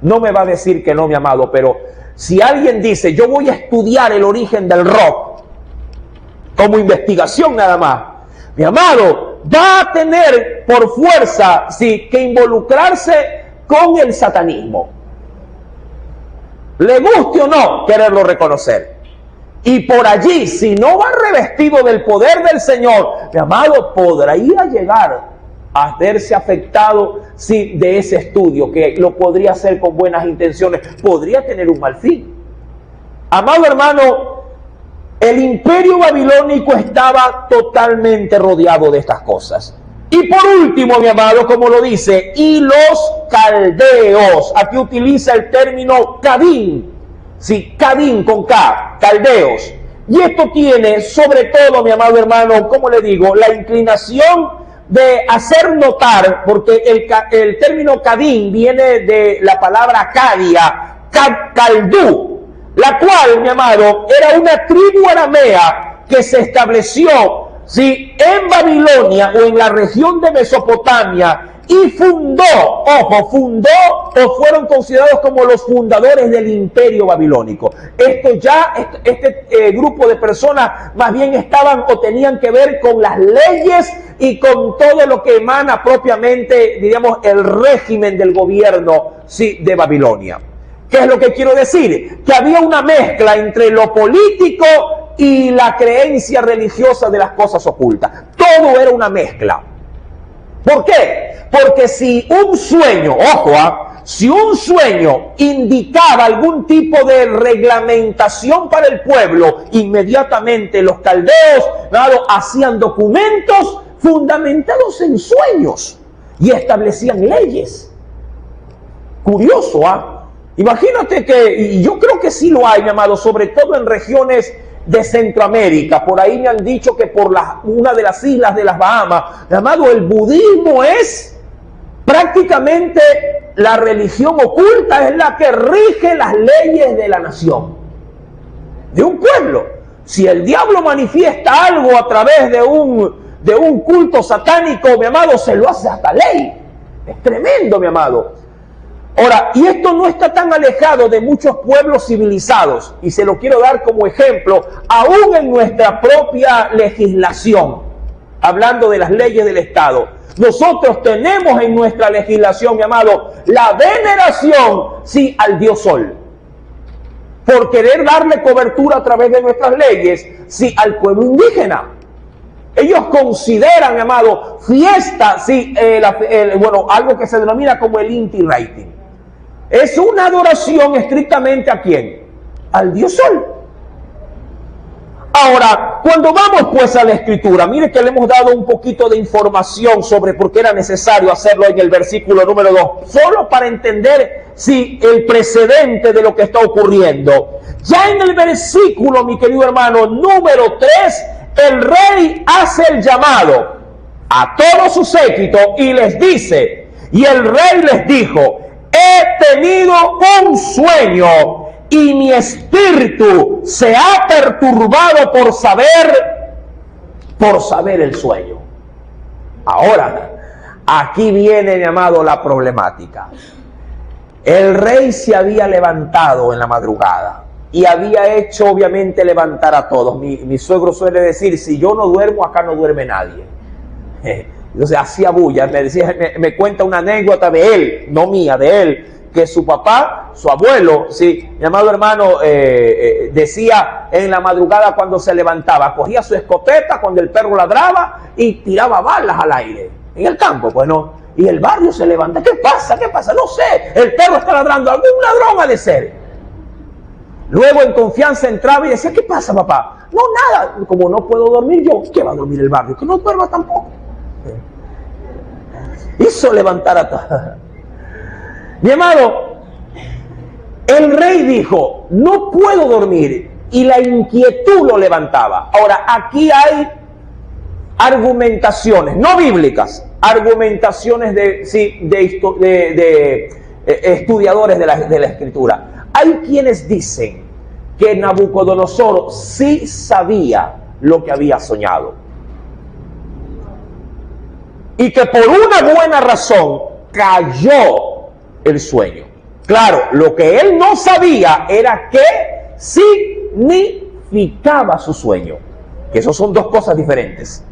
No me va a decir que no, mi amado, pero si alguien dice, yo voy a estudiar el origen del rock, como investigación nada más, mi amado, va a tener por fuerza, sí, que involucrarse con el satanismo. Le guste o no quererlo reconocer. Y por allí, si no va revestido del poder del Señor, mi amado, podría llegar a verse afectado, sí, de ese estudio, que lo podría hacer con buenas intenciones, podría tener un mal fin. Amado hermano, el imperio babilónico estaba totalmente rodeado de estas cosas. Y por último, mi amado, como lo dice, y los caldeos, aquí utiliza el término Cadín, sí, Cadín con K, caldeos. Y esto tiene, sobre todo, mi amado hermano, como le digo, la inclinación de hacer notar, porque el término Cadín viene de la palabra Cadia, Caldú, la cual, mi amado, era una tribu aramea que se estableció, ¿sí?, en Babilonia o en la región de Mesopotamia y fundó o fueron considerados como los fundadores del imperio babilónico. Este grupo de personas más bien estaban o tenían que ver con las leyes y con todo lo que emana propiamente, diríamos, el régimen del gobierno, sí, de Babilonia. ¿Qué es lo que quiero decir? Que había una mezcla entre lo político y la creencia religiosa de las cosas ocultas. Todo era una mezcla. ¿Por qué? Porque si un sueño, si un sueño indicaba algún tipo de reglamentación para el pueblo, inmediatamente los caldeos, claro, hacían documentos fundamentados en sueños y establecían leyes. Curioso, Imagínate que, y yo creo que sí lo hay, mi amado, sobre todo en regiones de Centroamérica. Por ahí me han dicho que por una de las islas de las Bahamas, mi amado, el budismo es prácticamente la religión oculta, es la que rige las leyes de la nación, de un pueblo. Si el diablo manifiesta algo a través de un culto satánico, mi amado, se lo hace hasta ley. Es tremendo, mi amado. Ahora, y esto no está tan alejado de muchos pueblos civilizados, y se lo quiero dar como ejemplo, aún en nuestra propia legislación, hablando de las leyes del Estado. Nosotros tenemos en nuestra legislación, mi amado, la veneración, sí, al dios Sol, por querer darle cobertura a través de nuestras leyes, sí, al pueblo indígena. Ellos consideran, mi amado, fiesta, sí, algo que se denomina como el Inti Raymi. Es una adoración estrictamente ¿a quién? Al Dios Sol. Ahora, cuando vamos pues a la Escritura, mire que le hemos dado un poquito de información sobre por qué era necesario hacerlo en el versículo número 2, solo para entender el precedente de lo que está ocurriendo. Ya en el versículo, mi querido hermano, número 3, el rey hace el llamado a todo su séquito y les dice, y el rey les dijo, he tenido un sueño y mi espíritu se ha perturbado por saber el sueño. Ahora, aquí viene, mi amado, la problemática. El rey se había levantado en la madrugada y había hecho, obviamente, levantar a todos. Mi suegro suele decir, si yo no duermo, acá no duerme nadie. Entonces hacía bulla, me cuenta una anécdota de él, no mía, de él, que su papá, su abuelo, mi amado hermano, decía en la madrugada cuando se levantaba, cogía su escopeta cuando el perro ladraba y tiraba balas al aire, en el campo, pues no, y el barrio se levanta, ¿qué pasa? No sé, el perro está ladrando, algún ladrón ha de ser. Luego en confianza entraba y decía, ¿qué pasa, papá? No, nada, como no puedo dormir yo, ¿qué va a dormir el barrio? Que no duerma tampoco. Hizo levantar a todos. Mi amado, el rey dijo, no puedo dormir, y la inquietud lo levantaba. Ahora, aquí hay argumentaciones, no bíblicas, argumentaciones de estudiadores de la Escritura. Hay quienes dicen que Nabucodonosor sí sabía lo que había soñado, y que por una buena razón cayó el sueño. Claro, lo que él no sabía era qué significaba su sueño. Que eso son dos cosas diferentes.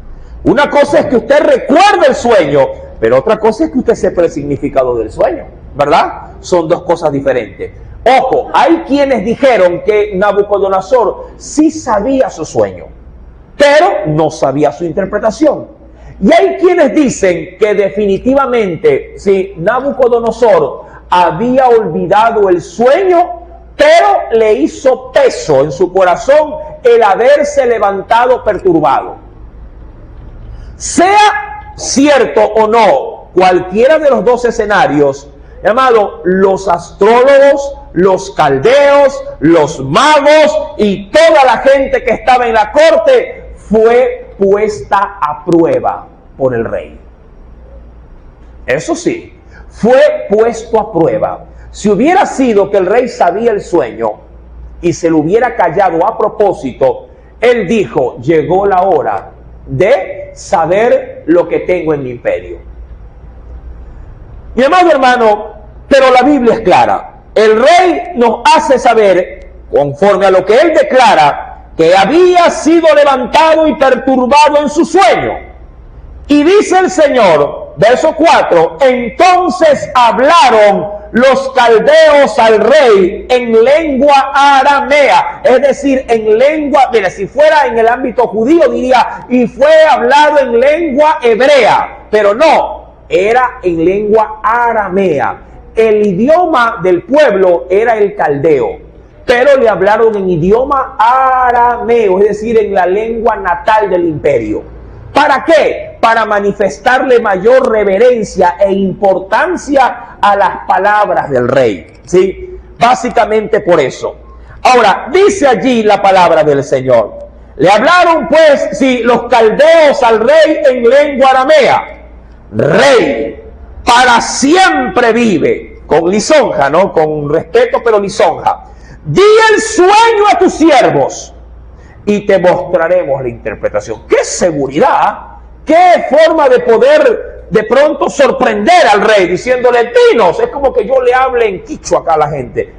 Una cosa es que usted recuerde el sueño, pero otra cosa es que usted sepa el significado del sueño, ¿verdad? Son dos cosas diferentes. Ojo, hay quienes dijeron que Nabucodonosor sí sabía su sueño, pero no sabía su interpretación. Y hay quienes dicen que definitivamente, Nabucodonosor había olvidado el sueño, pero le hizo peso en su corazón el haberse levantado perturbado. Sea cierto o no, cualquiera de los dos escenarios, llamado, los astrólogos, los caldeos, los magos y toda la gente que estaba en la corte fue puesta a prueba por el rey. Eso sí, fue puesto a prueba. Si hubiera sido que el rey sabía el sueño y se lo hubiera callado a propósito, él dijo, llegó la hora de saber lo que tengo en mi imperio. Mi amado hermano, pero la Biblia es clara. El rey nos hace saber, conforme a lo que él declara, que había sido levantado y perturbado en su sueño. Y dice el Señor, verso 4, entonces hablaron los caldeos al rey en lengua aramea, es decir, en lengua, mira, si fuera en el ámbito judío diría, y fue hablado en lengua hebrea, pero no, era en lengua aramea. El idioma del pueblo era el caldeo, pero le hablaron en idioma arameo, es decir, en la lengua natal del imperio. ¿Para qué? Para manifestarle mayor reverencia e importancia a las palabras del rey, ¿sí? Básicamente por eso. Ahora, dice allí la palabra del Señor. Le hablaron pues, los caldeos al rey en lengua aramea. Rey, para siempre vive. Con lisonja, ¿no? Con respeto, pero lisonja. Di el sueño a tus siervos y te mostraremos la interpretación. ¡Qué seguridad! ¡Qué forma de poder de pronto sorprender al rey diciéndole, dinos! Es como que yo le hable en quichua acá a la gente.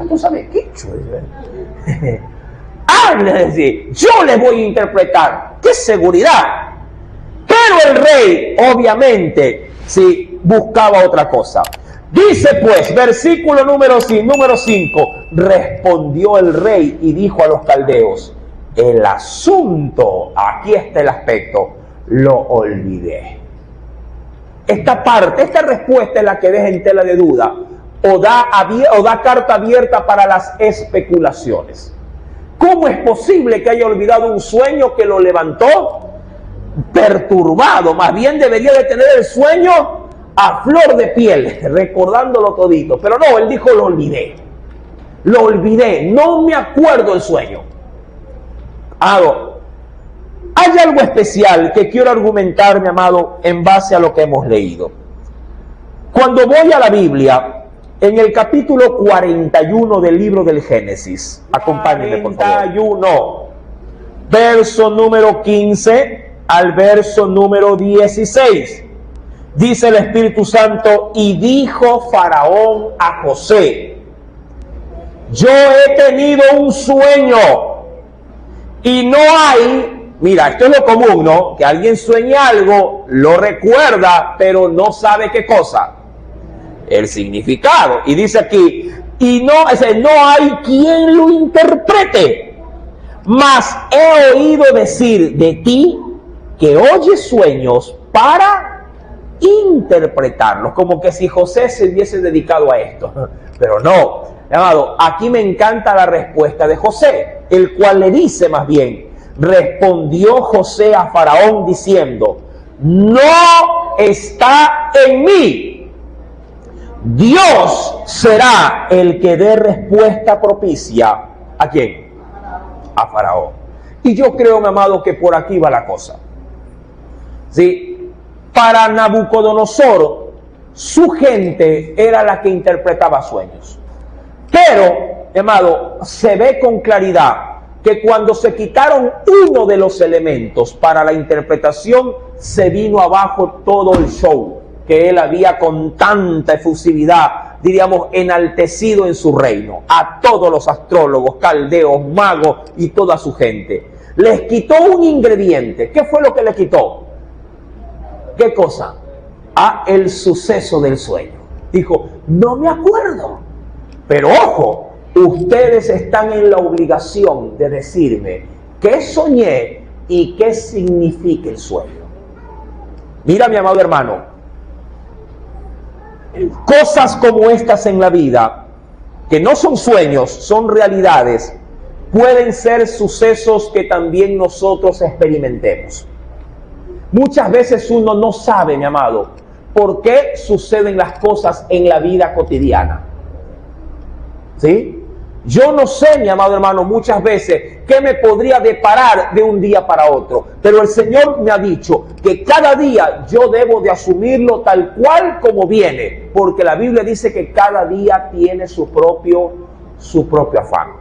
¿Tú sabes quichua? Yo les voy a interpretar. ¡Qué seguridad! Pero el rey, obviamente, buscaba otra cosa. Dice pues, versículo número 5, respondió el rey y dijo a los caldeos, El asunto, aquí está el aspecto, lo olvidé. Esta parte, esta respuesta es la que deja en tela de duda o da carta abierta para las especulaciones. ¿Cómo es posible que haya olvidado un sueño que lo levantó perturbado? Más bien debería de tener el sueño a flor de piel, recordándolo todito. Pero no, él dijo, lo olvidé, no me acuerdo el sueño. Hay algo especial que quiero argumentar, mi amado, en base a lo que hemos leído. Cuando voy a la Biblia, en el capítulo 41 del libro del Génesis, acompáñenme por favor. 41, verso número 15 al verso número 16. Dice el Espíritu Santo, y dijo Faraón a José, yo he tenido un sueño y no hay, mira, esto es lo común, ¿no? Que alguien sueñe algo, lo recuerda, pero no sabe qué cosa, el significado. Y dice aquí, y no hay quien lo interprete, mas he oído decir de ti que oyes sueños para interpretarlos, como que si José se hubiese dedicado a esto. Pero no, amado, aquí me encanta la respuesta de José, el cual le dice más bien, respondió José a Faraón diciendo, no está en mí, Dios será el que dé respuesta propicia. ¿A quién? A Faraón. Y yo creo, mi amado, que por aquí va la cosa. ¿Sí? Para Nabucodonosor, su gente era la que interpretaba sueños. Pero, amado, se ve con claridad que cuando se quitaron uno de los elementos para la interpretación, se vino abajo todo el show que él había con tanta efusividad, diríamos, enaltecido en su reino, a todos los astrólogos, caldeos, magos y toda su gente. Les quitó un ingrediente. ¿Qué fue lo que le quitó? ¿Qué cosa? El suceso del sueño. Dijo, no me acuerdo. Pero ojo, ustedes están en la obligación de decirme qué soñé y qué significa el sueño. Mira, mi amado hermano, cosas como estas en la vida, que no son sueños, son realidades, pueden ser sucesos que también nosotros experimentemos. Muchas veces uno no sabe, mi amado, por qué suceden las cosas en la vida cotidiana. ¿Sí? Yo no sé, mi amado hermano, muchas veces qué me podría deparar de un día para otro. Pero el Señor me ha dicho que cada día yo debo de asumirlo tal cual como viene. Porque la Biblia dice que cada día tiene su propio afán.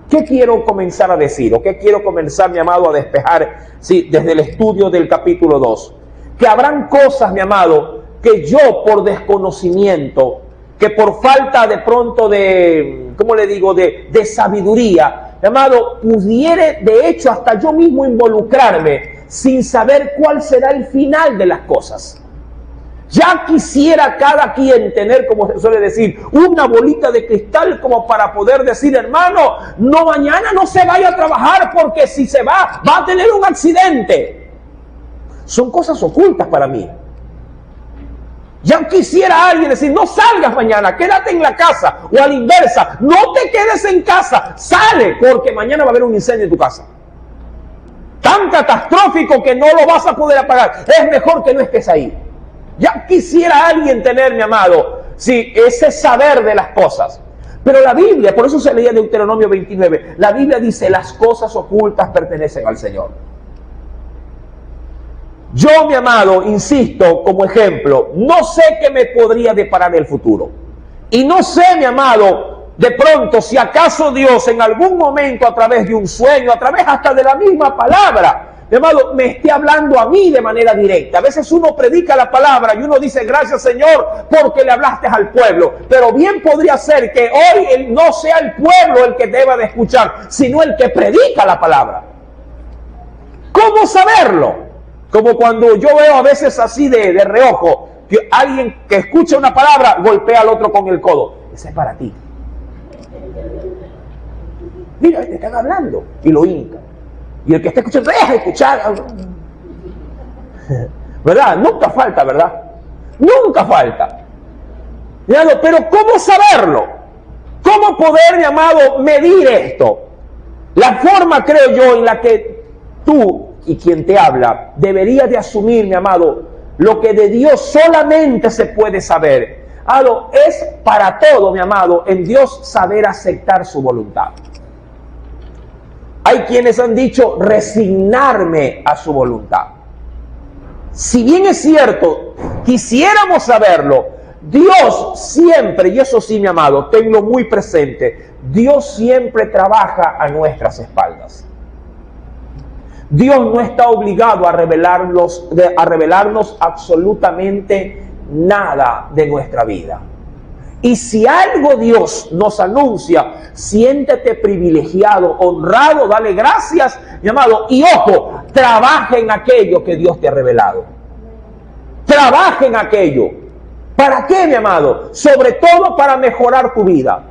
¿Qué quiero comenzar a decir? ¿O qué quiero comenzar, mi amado, a despejar? Sí, desde el estudio del capítulo 2. Que habrán cosas, mi amado, que yo por desconocimiento, que por falta de pronto de, ¿cómo le digo?, de sabiduría, mi amado, pudiere de hecho hasta yo mismo involucrarme sin saber cuál será el final de las cosas. Ya quisiera cada quien tener, como se suele decir, una bolita de cristal como para poder decir, hermano, no, mañana no se vaya a trabajar porque si se va a tener un accidente. Son cosas ocultas para mí. Ya quisiera alguien decir, no salgas mañana, quédate en la casa. O a la inversa, no te quedes en casa, sale porque mañana va a haber un incendio en tu casa. Tan catastrófico que no lo vas a poder apagar. Es mejor que no estés ahí. Ya quisiera alguien tener, mi amado, sí, ese saber de las cosas. Pero la Biblia, por eso se leía Deuteronomio 29, la Biblia dice, las cosas ocultas pertenecen al Señor. Yo, mi amado, insisto, como ejemplo, no sé qué me podría deparar el futuro. Y no sé, mi amado, de pronto, si acaso Dios en algún momento, a través de un sueño, a través hasta de la misma palabra, mi amado, me esté hablando a mí de manera directa. A veces uno predica la palabra y uno dice, gracias Señor, porque le hablaste al pueblo. Pero bien podría ser que hoy no sea el pueblo el que deba de escuchar, sino el que predica la palabra. ¿Cómo saberlo? Como cuando yo veo a veces así de reojo, que alguien que escucha una palabra golpea al otro con el codo. Ese es para ti. Mira, te están hablando. Y lo hinca. Y el que está escuchando, deja de escuchar. ¿Verdad? Nunca falta, ¿verdad? Nunca falta. Pero ¿cómo saberlo? ¿Cómo poder, mi amado, medir esto? La forma, creo yo, en la que tú y quien te habla debería de asumir, mi amado, lo que de Dios solamente se puede saber. Es para todo, mi amado, en Dios saber aceptar su voluntad. Hay quienes han dicho resignarme a su voluntad. Si bien es cierto, quisiéramos saberlo, Dios siempre, y eso sí, mi amado, tenlo muy presente, Dios siempre trabaja a nuestras espaldas. Dios no está obligado a revelarnos absolutamente nada de nuestra vida. Y si algo Dios nos anuncia, siéntete privilegiado, honrado, dale gracias, mi amado. Y ojo, trabaja en aquello que Dios te ha revelado. Trabaja en aquello. ¿Para qué, mi amado? Sobre todo para mejorar tu vida.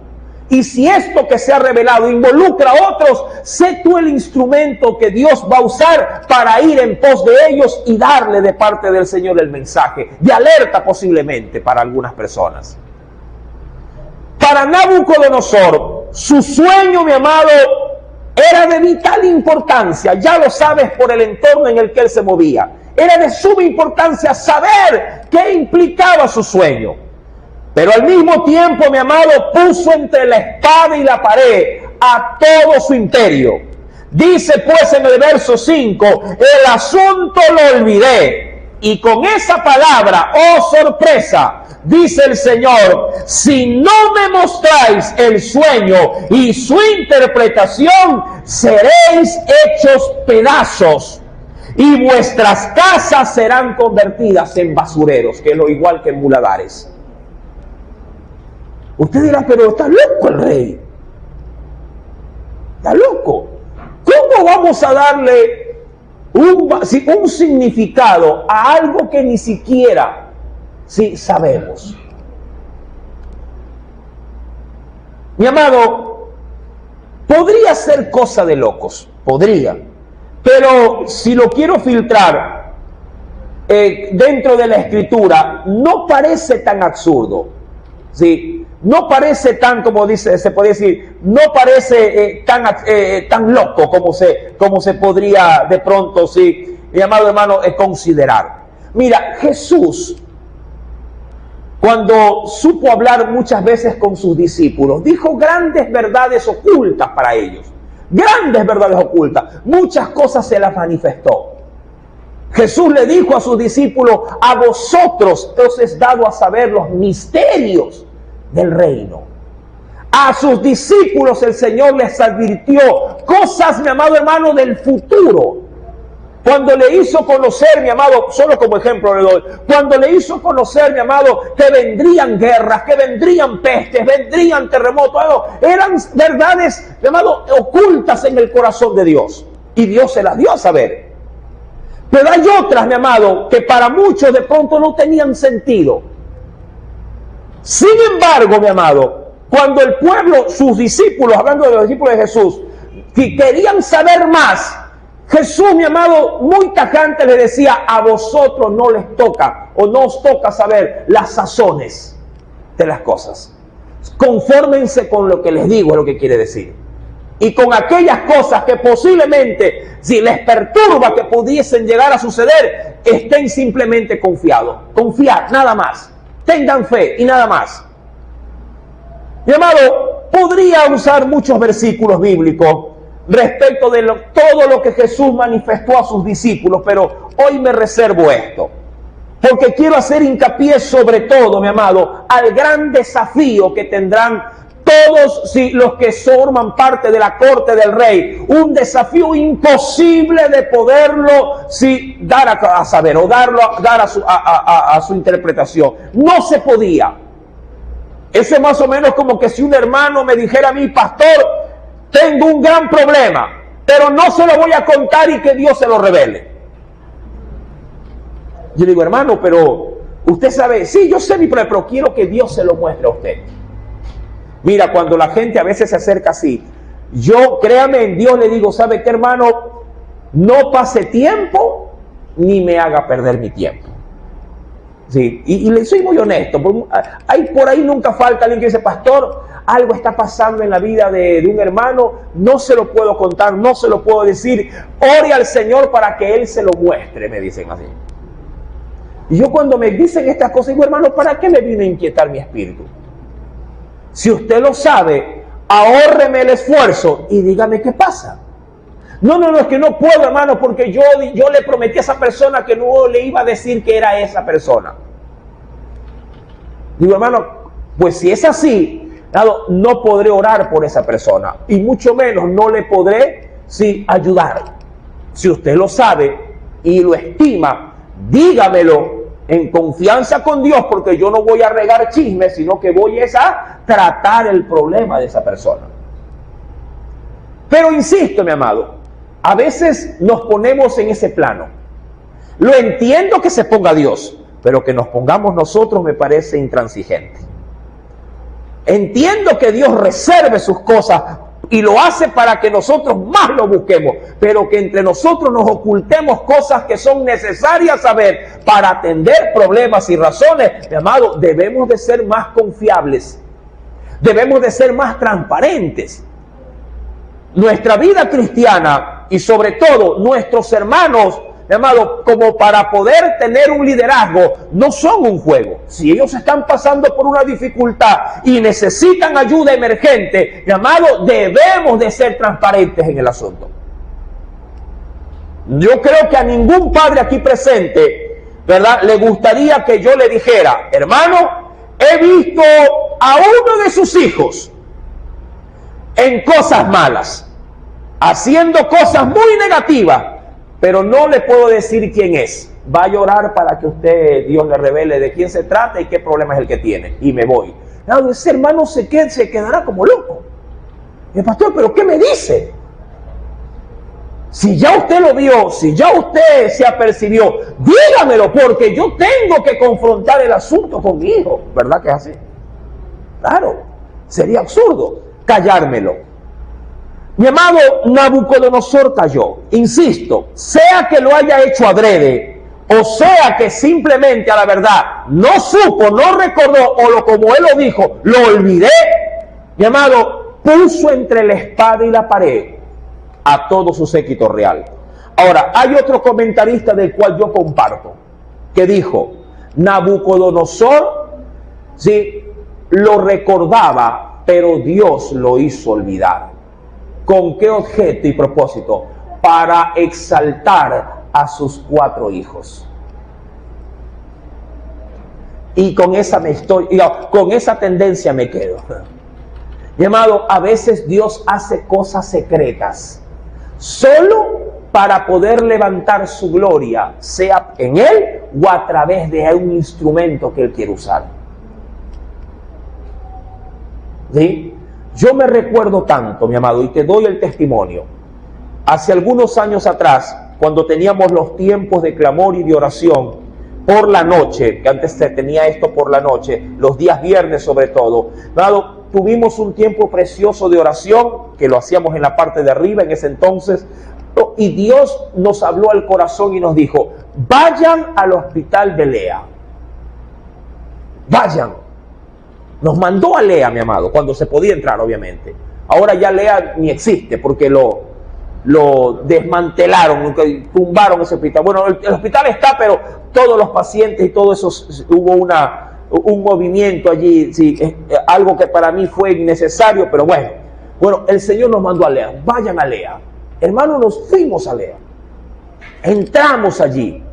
Y si esto que se ha revelado involucra a otros, sé tú el instrumento que Dios va a usar para ir en pos de ellos y darle de parte del Señor el mensaje, de alerta posiblemente para algunas personas. Para Nabucodonosor, su sueño, mi amado, era de vital importancia. Ya lo sabes por el entorno en el que él se movía. Era de suma importancia saber qué implicaba su sueño. Pero al mismo tiempo, mi amado, puso entre la espada y la pared a todo su imperio. Dice pues en el verso 5, el asunto lo olvidé. Y con esa palabra, oh sorpresa, dice el Señor, si no me mostráis el sueño y su interpretación, seréis hechos pedazos. Y vuestras casas serán convertidas en basureros, que es lo igual que en muladares. Usted dirá, pero está loco el rey. Está loco. ¿Cómo vamos a darle un significado a algo que ni siquiera sabemos? Mi amado, podría ser cosa de locos, podría. Pero si lo quiero filtrar dentro de la Escritura, no parece tan absurdo, ¿sí? No parece tan, como se puede decir, no parece tan loco como se podría de pronto, sí, mi amado hermano, considerar. Mira, Jesús, cuando supo hablar muchas veces con sus discípulos, dijo grandes verdades ocultas para ellos. Grandes verdades ocultas. Muchas cosas se las manifestó. Jesús le dijo a sus discípulos, a vosotros os es dado a saber los misterios del reino. A sus discípulos el Señor les advirtió cosas, mi amado hermano, del futuro. Cuando le hizo conocer, mi amado, solo como ejemplo le doy, cuando le hizo conocer, mi amado, que vendrían guerras, que vendrían pestes, vendrían terremotos, eran verdades, mi amado, ocultas en el corazón de Dios. Y Dios se las dio a saber. Pero hay otras, mi amado, que para muchos de pronto no tenían sentido. Sin embargo, mi amado, cuando el pueblo, sus discípulos, hablando de los discípulos de Jesús, que querían saber más, Jesús, mi amado, muy tajante le decía, a vosotros no les toca o no os toca saber las sazones de las cosas. Confórmense con lo que les digo, es lo que quiere decir. Y con aquellas cosas que posiblemente, si les perturba que pudiesen llegar a suceder, estén simplemente confiados. Confiar, nada más. Tengan fe y nada más. Mi amado, podría usar muchos versículos bíblicos respecto de todo lo que Jesús manifestó a sus discípulos, pero hoy me reservo esto, porque quiero hacer hincapié sobre todo, mi amado, al gran desafío que tendrán todos los que forman parte de la corte del rey, un desafío imposible de poderlo dar a saber o dar a su interpretación. No se podía. Eso es más o menos como que si un hermano me dijera a mí, pastor, tengo un gran problema, pero no se lo voy a contar y que Dios se lo revele. Yo digo, hermano, pero usted sabe, sí, yo sé mi problema, pero quiero que Dios se lo muestre a usted. Mira, cuando la gente a veces se acerca así, yo, créame en Dios, le digo, ¿sabe qué, hermano? no pase tiempo ni me haga perder mi tiempo. Sí, y le soy muy honesto, por ahí nunca falta alguien que dice, pastor, algo está pasando en la vida de un hermano, no se lo puedo contar, no se lo puedo decir, ore al Señor para que Él se lo muestre, me dicen así. Y yo cuando me dicen estas cosas, digo, hermano, ¿para qué me vino a inquietar mi espíritu? Si usted lo sabe, ahórreme el esfuerzo y dígame qué pasa. No, es que no puedo, hermano, porque yo le prometí a esa persona que no le iba a decir que era esa persona. Digo, hermano, pues si es así, no podré orar por esa persona y mucho menos no le podré ayudar. Si usted lo sabe y lo estima, dígamelo en confianza con Dios, porque yo no voy a regar chismes, sino que voy a tratar el problema de esa persona. Pero insisto, mi amado, a veces nos ponemos en ese plano. Lo entiendo que se ponga Dios, pero que nos pongamos nosotros me parece intransigente. Entiendo que Dios reserve sus cosas y lo hace para que nosotros más lo busquemos, pero que entre nosotros nos ocultemos cosas que son necesarias saber para atender problemas y razones. Mi amado, debemos de ser más confiables, debemos de ser más transparentes. Nuestra vida cristiana y sobre todo nuestros hermanos, mi amado, como para poder tener un liderazgo, no son un juego. Si ellos están pasando por una dificultad y necesitan ayuda emergente, mi amado, debemos de ser transparentes en el asunto. Yo creo que a ningún padre aquí presente, ¿verdad?, le gustaría que yo le dijera, hermano, he visto a uno de sus hijos en cosas malas, haciendo cosas muy negativas, pero no le puedo decir quién es. Vaya a orar para que Dios le revele de quién se trata y qué problema es el que tiene. Y me voy. Claro, ese hermano se quedará como loco. Y el pastor, ¿pero qué me dice? Si ya usted lo vio, si ya usted se apercibió, dígamelo, porque yo tengo que confrontar el asunto con mi hijo. ¿Verdad que es así? Claro, sería absurdo callármelo. Mi amado, Nabucodonosor cayó. Insisto, sea que lo haya hecho adrede, o sea que simplemente a la verdad no supo, no recordó, o como él lo dijo, lo olvidé. Mi amado, puso entre la espada y la pared a todo su séquito real. Ahora, hay otro comentarista del cual yo comparto, que dijo, Nabucodonosor, lo recordaba, pero Dios lo hizo olvidar. ¿Con qué objeto y propósito? Para exaltar a sus 4 hijos. Y con esa tendencia me quedo. Mi amado, a veces Dios hace cosas secretas, solo para poder levantar su gloria, sea en Él o a través de un instrumento que Él quiere usar. ¿Sí? Yo me recuerdo tanto, mi amado, y te doy el testimonio. Hace algunos años atrás, cuando teníamos los tiempos de clamor y de oración por la noche, que antes se tenía esto por la noche, los días viernes sobre todo, amado, tuvimos un tiempo precioso de oración, que lo hacíamos en la parte de arriba en ese entonces, y Dios nos habló al corazón y nos dijo, vayan al hospital de Lea. Vayan. Nos mandó a Lea, mi amado, cuando se podía entrar, obviamente. Ahora ya Lea ni existe porque lo desmantelaron, tumbaron ese hospital. Bueno, el hospital está, pero todos los pacientes y todo eso, hubo un movimiento allí, algo que para mí fue innecesario, pero bueno. Bueno, el Señor nos mandó a Lea, vayan a Lea. Hermano, nos fuimos a Lea. Entramos allí.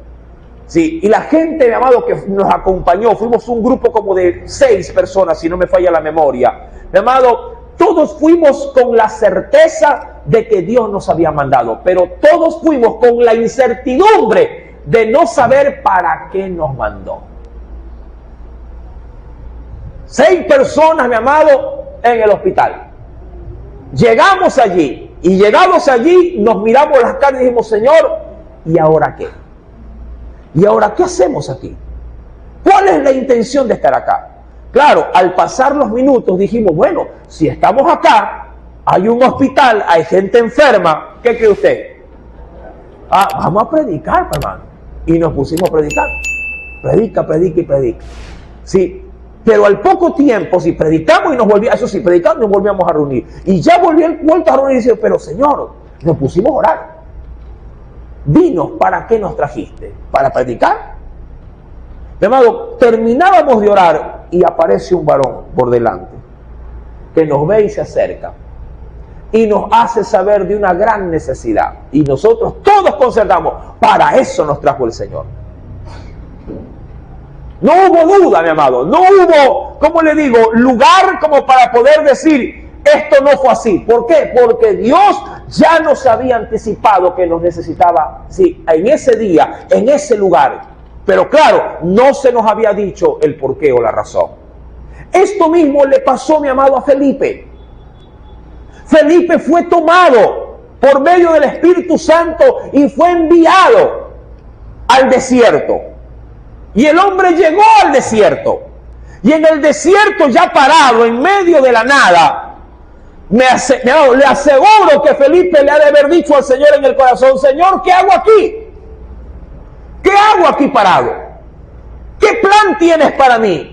Sí, y la gente, mi amado, que nos acompañó, fuimos un grupo como de 6 personas, si no me falla la memoria. Mi amado, todos fuimos con la certeza de que Dios nos había mandado, pero todos fuimos con la incertidumbre de no saber para qué nos mandó. 6 personas, mi amado, en el hospital. Llegamos allí, y llegados allí, nos miramos las caras y dijimos, Señor, ¿y ahora qué? ¿Y ahora qué hacemos aquí? ¿Cuál es la intención de estar acá? Claro, al pasar los minutos dijimos, bueno, si estamos acá, hay un hospital, hay gente enferma, ¿qué cree usted? vamos a predicar, hermano. Y nos pusimos a predicar. Predica, predica y predica. Sí, pero al poco tiempo, si predicamos y nos volvíamos, eso sí, predicando nos volvíamos a reunir. Y ya vuelto a reunir y dice, pero Señor, nos pusimos a orar. Dinos, ¿para qué nos trajiste? ¿Para predicar? Mi amado, terminábamos de orar y aparece un varón por delante que nos ve y se acerca y nos hace saber de una gran necesidad. Y nosotros todos concertamos, para eso nos trajo el Señor. No hubo duda, mi amado, no hubo, ¿cómo le digo?, lugar como para poder decir, esto no fue así. ¿Por qué? Porque Dios ya nos había anticipado que nos necesitaba, sí, en ese día, en ese lugar. Pero claro, no se nos había dicho el porqué o la razón. Esto mismo le pasó, mi amado, a Felipe. Felipe fue tomado por medio del Espíritu Santo y fue enviado al desierto. Y el hombre llegó al desierto. Y en el desierto, ya parado, en medio de la nada, le aseguro que Felipe le ha de haber dicho al Señor en el corazón, Señor, ¿qué hago aquí? ¿Qué hago aquí parado? ¿Qué plan tienes para mí?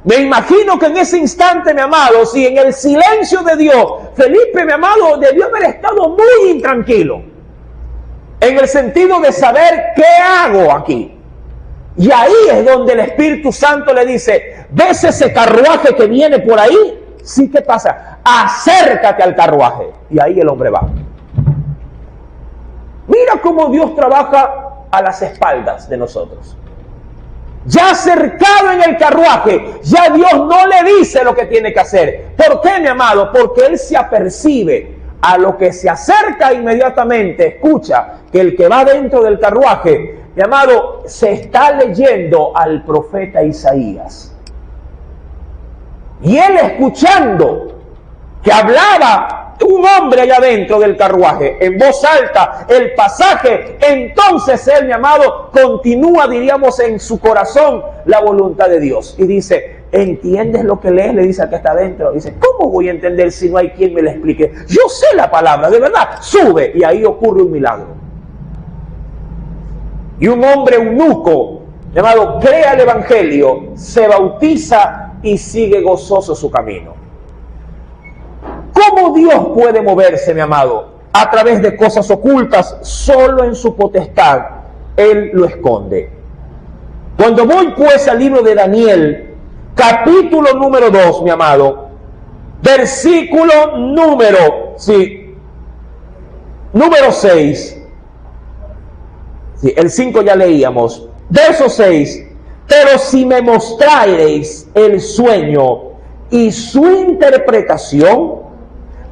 Me imagino que en ese instante, mi amado, si en el silencio de Dios, Felipe, mi amado, debió haber estado muy intranquilo. En el sentido de saber qué hago aquí. Y ahí es donde el Espíritu Santo le dice, ¿ves ese carruaje que viene por ahí? Sí, ¿qué pasa? Acércate al carruaje. Y ahí el hombre va. Mira cómo Dios trabaja a las espaldas de nosotros. Ya acercado en el carruaje, ya Dios no le dice lo que tiene que hacer. ¿Por qué, mi amado? Porque Él se apercibe a lo que se acerca inmediatamente. Escucha que el que va dentro del carruaje, mi amado, se está leyendo al profeta Isaías. Y él escuchando que hablaba un hombre allá dentro del carruaje, en voz alta, el pasaje, entonces él, mi amado, continúa, diríamos, en su corazón la voluntad de Dios. Y dice, ¿entiendes lo que lees? Le dice al que está adentro. Dice, ¿cómo voy a entender si no hay quien me lo explique? Yo sé la palabra, de verdad, sube. Y ahí ocurre un milagro. Y un hombre eunuco, llamado, crea el evangelio, se bautiza y sigue gozoso su camino. ¿Cómo Dios puede moverse, mi amado? A través de cosas ocultas, solo en su potestad Él lo esconde. Cuando voy pues al libro de Daniel, capítulo número 2, mi amado, versículo número 6. Sí, el 5 ya leíamos. Verso 6. Pero si me mostrareis el sueño y su interpretación,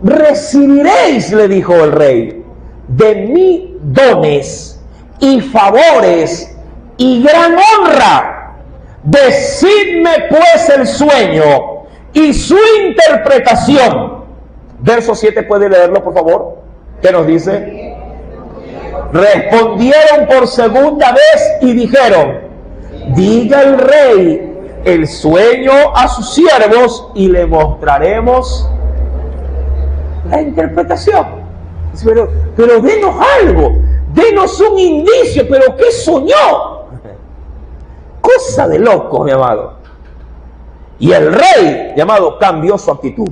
recibiréis, le dijo el rey, de mí dones y favores y gran honra. Decidme pues el sueño y su interpretación. Verso 7, ¿puede leerlo, por favor? ¿Qué nos dice? Respondieron por segunda vez y dijeron, diga el rey el sueño a sus siervos y le mostraremos la interpretación. Pero denos algo, denos un indicio, pero ¿qué soñó? Cosa de loco, mi amado. Y el rey, llamado, cambió su actitud.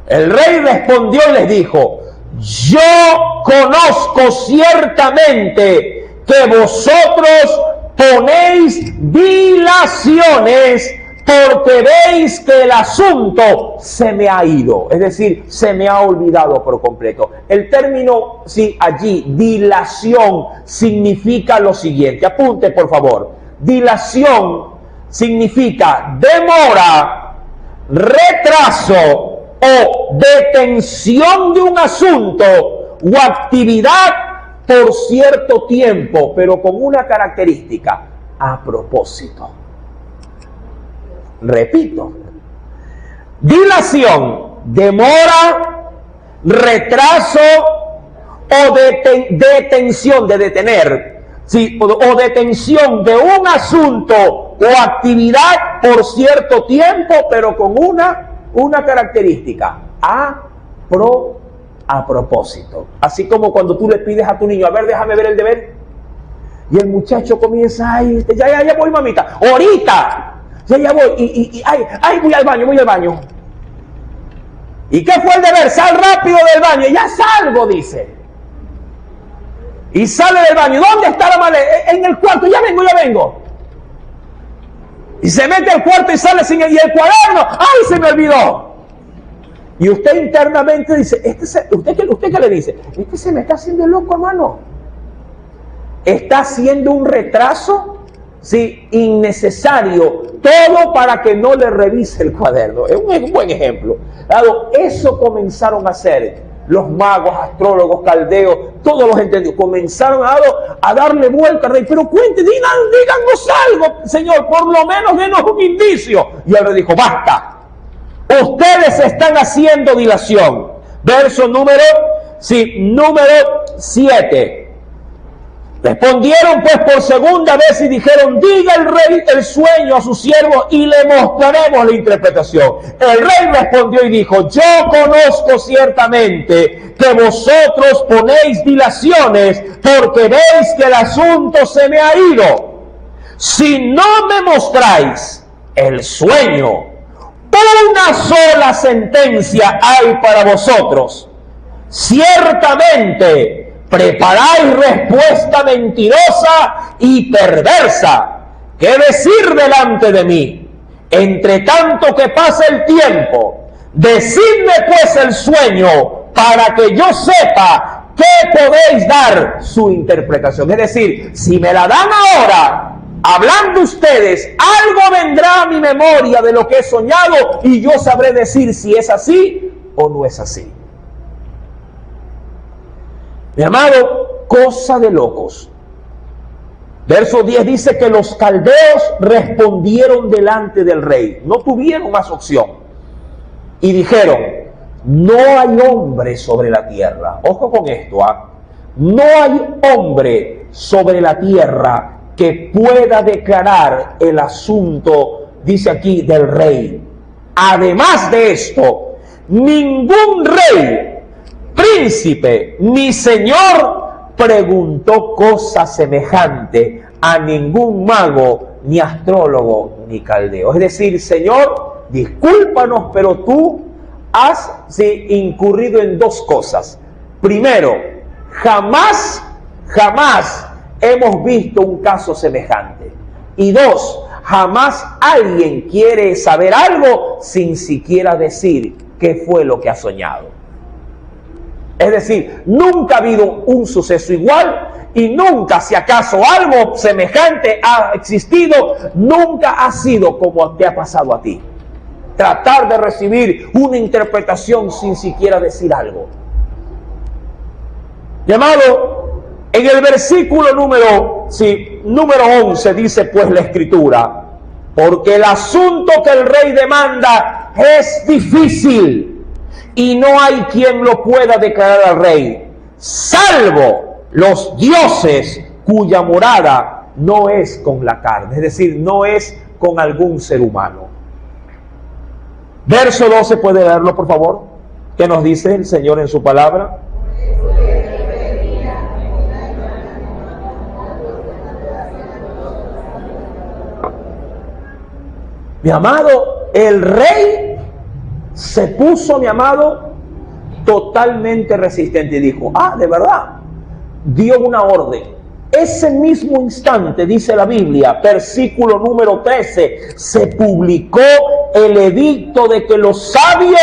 El rey respondió y les dijo, yo conozco ciertamente que vosotros ponéis dilaciones porque veis que el asunto se me ha ido, es decir, se me ha olvidado por completo. El término, sí, allí, dilación, significa lo siguiente. Apunte, por favor. Dilación significa demora, retraso o detención de un asunto o actividad por cierto tiempo, pero con una característica: a propósito. Repito, dilación, demora, retraso o detención, de detener, ¿sí? o detención de un asunto o actividad por cierto tiempo, pero con una característica: a propósito. a propósito. Así como cuando tú le pides a tu niño, a ver, déjame ver el deber. Y el muchacho comienza, ay, ya voy, mamita, ahorita, ya voy, ay, voy al baño. ¿Y qué fue el deber? Sal rápido del baño. Ya salgo, dice. Y sale del baño. ¿Dónde está la maleta? En el cuarto. Ya vengo. Y se mete al cuarto y sale sin el cuaderno. ¡Ay, se me olvidó! Y usted internamente dice, ¿usted qué le dice? Este se me está haciendo loco, hermano. Está haciendo un retraso, sí, innecesario. Todo para que no le revise el cuaderno. Es un buen ejemplo. Dado, eso comenzaron a hacer los magos, astrólogos, caldeos, todos los entendidos. Comenzaron a darle vuelta al rey. Pero díganos algo, Señor, por lo menos denos un indicio. Y el rey dijo, basta. Ustedes están haciendo dilación. Verso número 7. Respondieron pues por segunda vez y dijeron, diga el rey el sueño a su siervo y le mostraremos la interpretación. El rey respondió y dijo, yo conozco ciertamente que vosotros ponéis dilaciones porque veis que el asunto se me ha ido. Si no me mostráis el sueño, una sola sentencia hay para vosotros. Ciertamente preparáis respuesta mentirosa y perversa. ¿Qué decir delante de mí? Entre tanto que pasa el tiempo, decidme pues el sueño para que yo sepa qué podéis dar su interpretación. Es decir, si me la dan ahora, hablando ustedes, algo vendrá a mi memoria de lo que he soñado y yo sabré decir si es así o no es así. Mi amado, cosa de locos. Verso 10 dice que los caldeos respondieron delante del rey. No tuvieron más opción. Y dijeron, no hay hombre sobre la tierra. Ojo con esto, no hay hombre sobre la tierra que pueda declarar el asunto, dice aquí, del rey. Además de esto, ningún rey, príncipe, ni señor preguntó cosa semejante a ningún mago, ni astrólogo, ni caldeo. Es decir, Señor, discúlpanos, pero tú has incurrido en dos cosas. Primero, jamás hemos visto un caso semejante. Y dos, jamás alguien quiere saber algo sin siquiera decir qué fue lo que ha soñado. Es decir, nunca ha habido un suceso igual y nunca, si acaso algo semejante ha existido, nunca ha sido como te ha pasado a ti. Tratar de recibir una interpretación sin siquiera decir algo. Llamado, en el versículo número 11 dice pues la Escritura, porque el asunto que el rey demanda es difícil y no hay quien lo pueda declarar al rey, salvo los dioses cuya morada no es con la carne, es decir, no es con algún ser humano. Verso 12, ¿puede leerlo por favor? ¿Qué nos dice el Señor en su palabra? Mi amado, el rey se puso, mi amado, totalmente resistente y dijo, de verdad, dio una orden. Ese mismo instante, dice la Biblia, versículo número 13, se publicó el edicto de que los sabios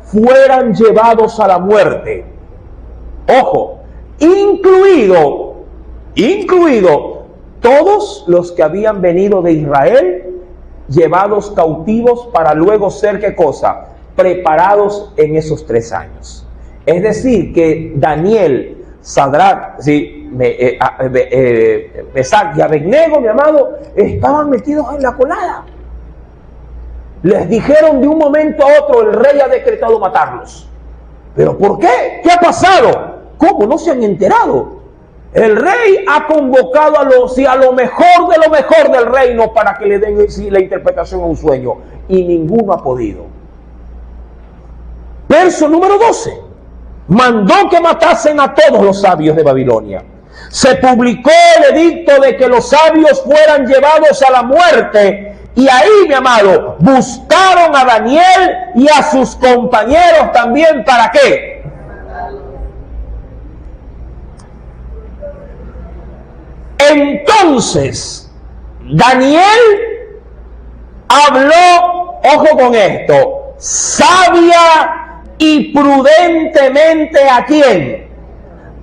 fueran llevados a la muerte. Ojo, incluido todos los que habían venido de Israel, llevados cautivos para luego ser, ¿qué cosa? Preparados en esos 3 años. Es decir, que Daniel, Sadrach, Mesach y Abednego, mi amado, estaban metidos en la colada. Les dijeron de un momento a otro, el rey ha decretado matarlos. ¿Pero por qué? ¿Qué ha pasado? ¿Cómo? ¿No se han enterado? El rey ha convocado a lo mejor de lo mejor del reino para que le den la interpretación a un sueño. Y ninguno ha podido. Verso número 12. mandó que matasen a todos los sabios de Babilonia. Se publicó el edicto de que los sabios fueran llevados a la muerte. Y ahí, mi amado, buscaron a Daniel y a sus compañeros también. ¿Para qué? Entonces, Daniel habló, ojo con esto, sabia y prudentemente ¿a quién?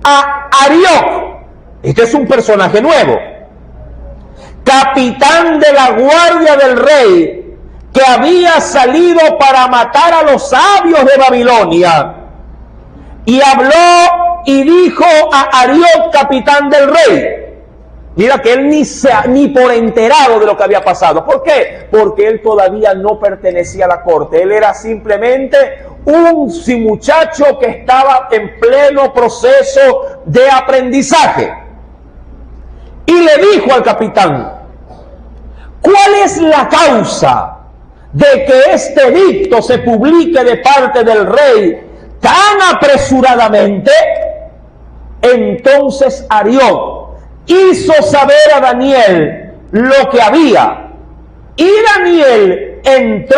A Arioc. Este es un personaje nuevo, capitán de la guardia del rey, que había salido para matar a los sabios de Babilonia. Y habló y dijo a Arioc, capitán del rey. Mira que él ni por enterado de lo que había pasado. ¿Por qué? Porque él todavía no pertenecía a la corte. Él era simplemente un muchacho que estaba en pleno proceso de aprendizaje. Y le dijo al capitán: ¿cuál es la causa de que este edicto se publique de parte del rey tan apresuradamente? Entonces Arioc hizo saber a Daniel lo que había. Y Daniel entró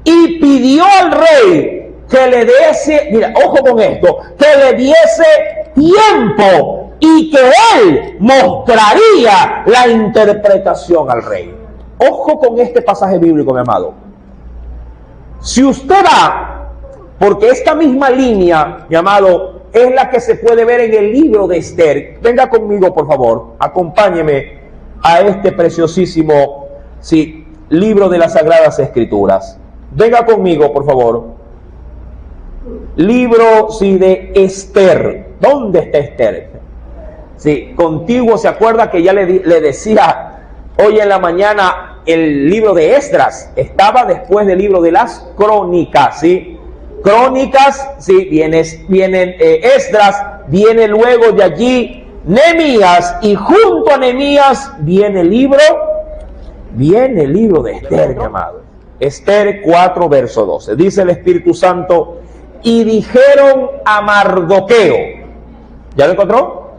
y pidió al rey que le diese, mira, ojo con esto, que le diese tiempo y que él mostraría la interpretación al rey. Ojo con este pasaje bíblico, mi amado. Si usted va, porque esta misma línea, mi amado, es la que se puede ver en el libro de Esther. Venga conmigo, por favor, acompáñeme a este preciosísimo, libro de las Sagradas Escrituras. Venga conmigo, por favor. Libro, de Esther. ¿Dónde está Esther? Contiguo, ¿se acuerda que ya le decía hoy en la mañana el libro de Esdras? Estaba después del libro de las Crónicas, Crónicas, vienen Esdras, viene luego de allí Nehemías, y junto a Nehemías viene el libro de Esther, mi amado. Esther 4, verso 12. Dice el Espíritu Santo: y dijeron a Mardoqueo. ¿Ya lo encontró?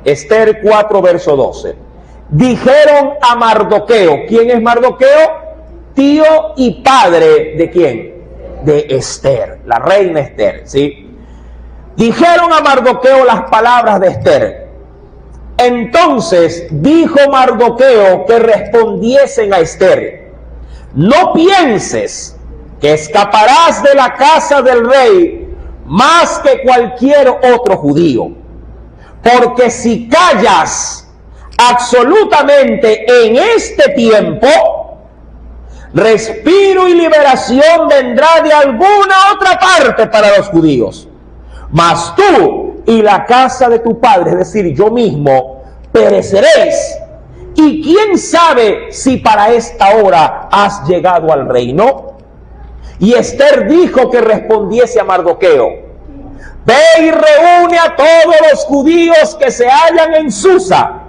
Esther 4, verso 12. Dijeron a Mardoqueo. ¿Quién es Mardoqueo? Tío y padre ¿de quién? De Esther, la reina Esther, Dijeron a Mardoqueo las palabras de Esther. Entonces dijo Mardoqueo que respondiesen a Esther: no pienses que escaparás de la casa del rey más que cualquier otro judío, porque si callas absolutamente en este tiempo, respiro y liberación vendrá de alguna otra parte para los judíos. Mas tú y la casa de tu padre, es decir, yo mismo, pereceréis. Y quién sabe si para esta hora has llegado al reino. Y Esther dijo que respondiese a Mardoqueo: ve y reúne a todos los judíos que se hallan en Susa,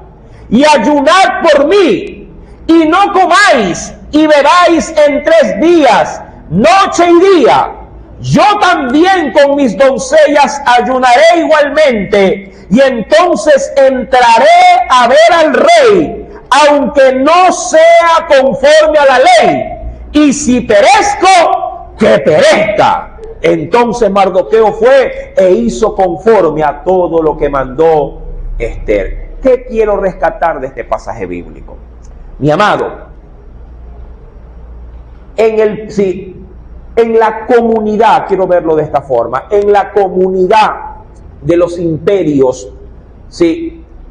y ayunad por mí, y no comáis y bebáis en 3 días, noche y día. Yo también con mis doncellas ayunaré igualmente, y entonces entraré a ver al rey, aunque no sea conforme a la ley, y si perezco, que perezca. Entonces Mardoqueo fue e hizo conforme a todo lo que mandó Esther. ¿Qué quiero rescatar de este pasaje bíblico? Mi amado, en la comunidad, quiero verlo de esta forma, en la comunidad de los imperios,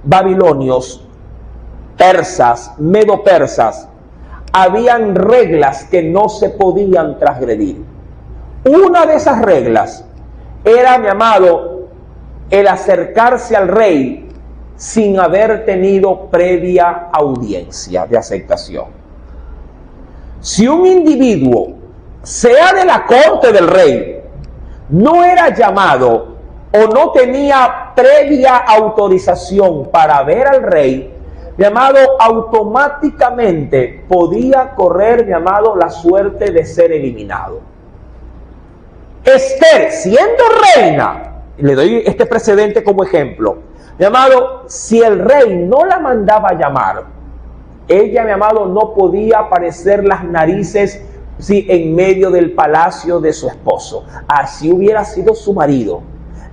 babilonios, persas, medo-persas, habían reglas que no se podían transgredir. Una de esas reglas era, mi amado, el acercarse al rey sin haber tenido previa audiencia de aceptación. Si un individuo, sea de la corte del rey, no era llamado o no tenía previa autorización para ver al rey, mi amado, automáticamente podía correr, mi amado, la suerte de ser eliminado. Esther, siendo reina, le doy este precedente como ejemplo, mi amado, si el rey no la mandaba a llamar, ella, mi amado, no podía aparecer las narices en medio del palacio de su esposo. Así hubiera sido su marido.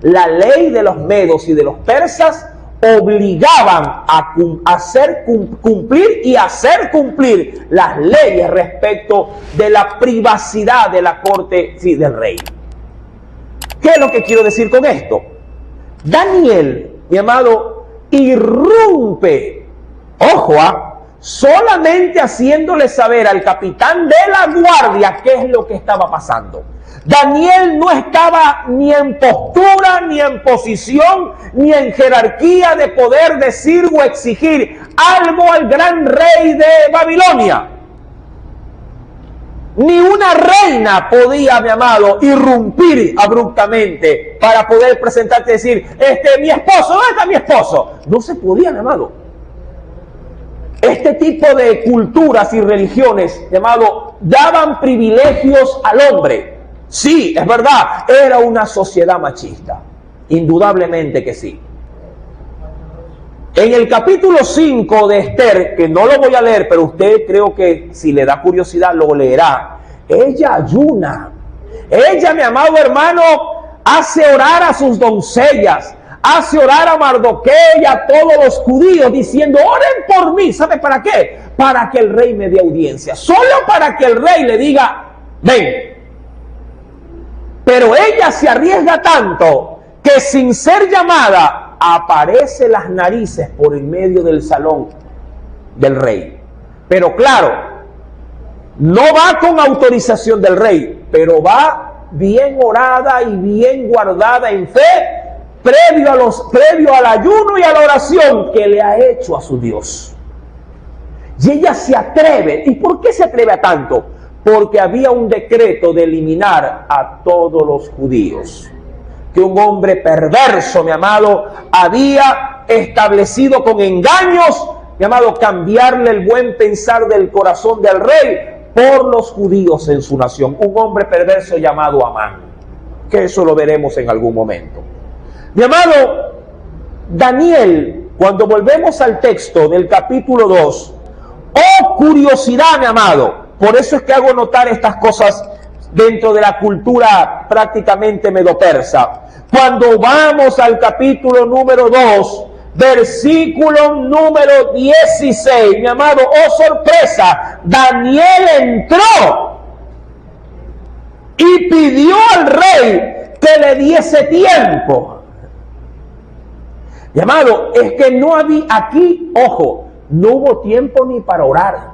La ley de los medos y de los persas obligaban a hacer cumplir y hacer cumplir las leyes respecto de la privacidad de la corte del rey. ¿Qué es lo que quiero decir con esto? Daniel, mi amado, irrumpe, ojo, solamente haciéndole saber al capitán de la guardia qué es lo que estaba pasando. Daniel no estaba ni en postura, ni en posición, ni en jerarquía de poder decir o exigir algo al gran rey de Babilonia. Ni una reina podía, mi amado, irrumpir abruptamente para poder presentarte y decir, mi esposo, ¿dónde está mi esposo? No se podía, mi amado. Este tipo de culturas y religiones, mi amado, daban privilegios al hombre. Sí, es verdad, era una sociedad machista. Indudablemente que sí. En el capítulo 5 de Esther, que no lo voy a leer, pero usted creo que si le da curiosidad lo leerá. Ella ayuna. Ella, mi amado hermano, hace orar a sus doncellas, hace orar a Mardoqueo y a todos los judíos diciendo, oren por mí. ¿Sabe para qué? Para que el rey me dé audiencia. Solo para que el rey le diga, ven. Pero ella se arriesga tanto que sin ser llamada aparece las narices por en medio del salón del rey. Pero claro, no va con autorización del rey, pero va bien orada y bien guardada en fe, previo al ayuno y a la oración que le ha hecho a su Dios. Y ella se atreve. ¿Y por qué se atreve a tanto? Porque había un decreto de eliminar a todos los judíos. Que un hombre perverso, mi amado, había establecido con engaños, mi amado, cambiarle el buen pensar del corazón del rey por los judíos en su nación. Un hombre perverso llamado Amán, que eso lo veremos en algún momento. Mi amado, Daniel, cuando volvemos al texto del capítulo 2, oh curiosidad, mi amado, por eso es que hago notar estas cosas dentro de la cultura prácticamente medo-persa. Cuando vamos al capítulo número 2, versículo número 16, mi amado, oh sorpresa, Daniel entró y pidió al rey que le diese tiempo. Mi amado, es que no había aquí, ojo, no hubo tiempo ni para orar,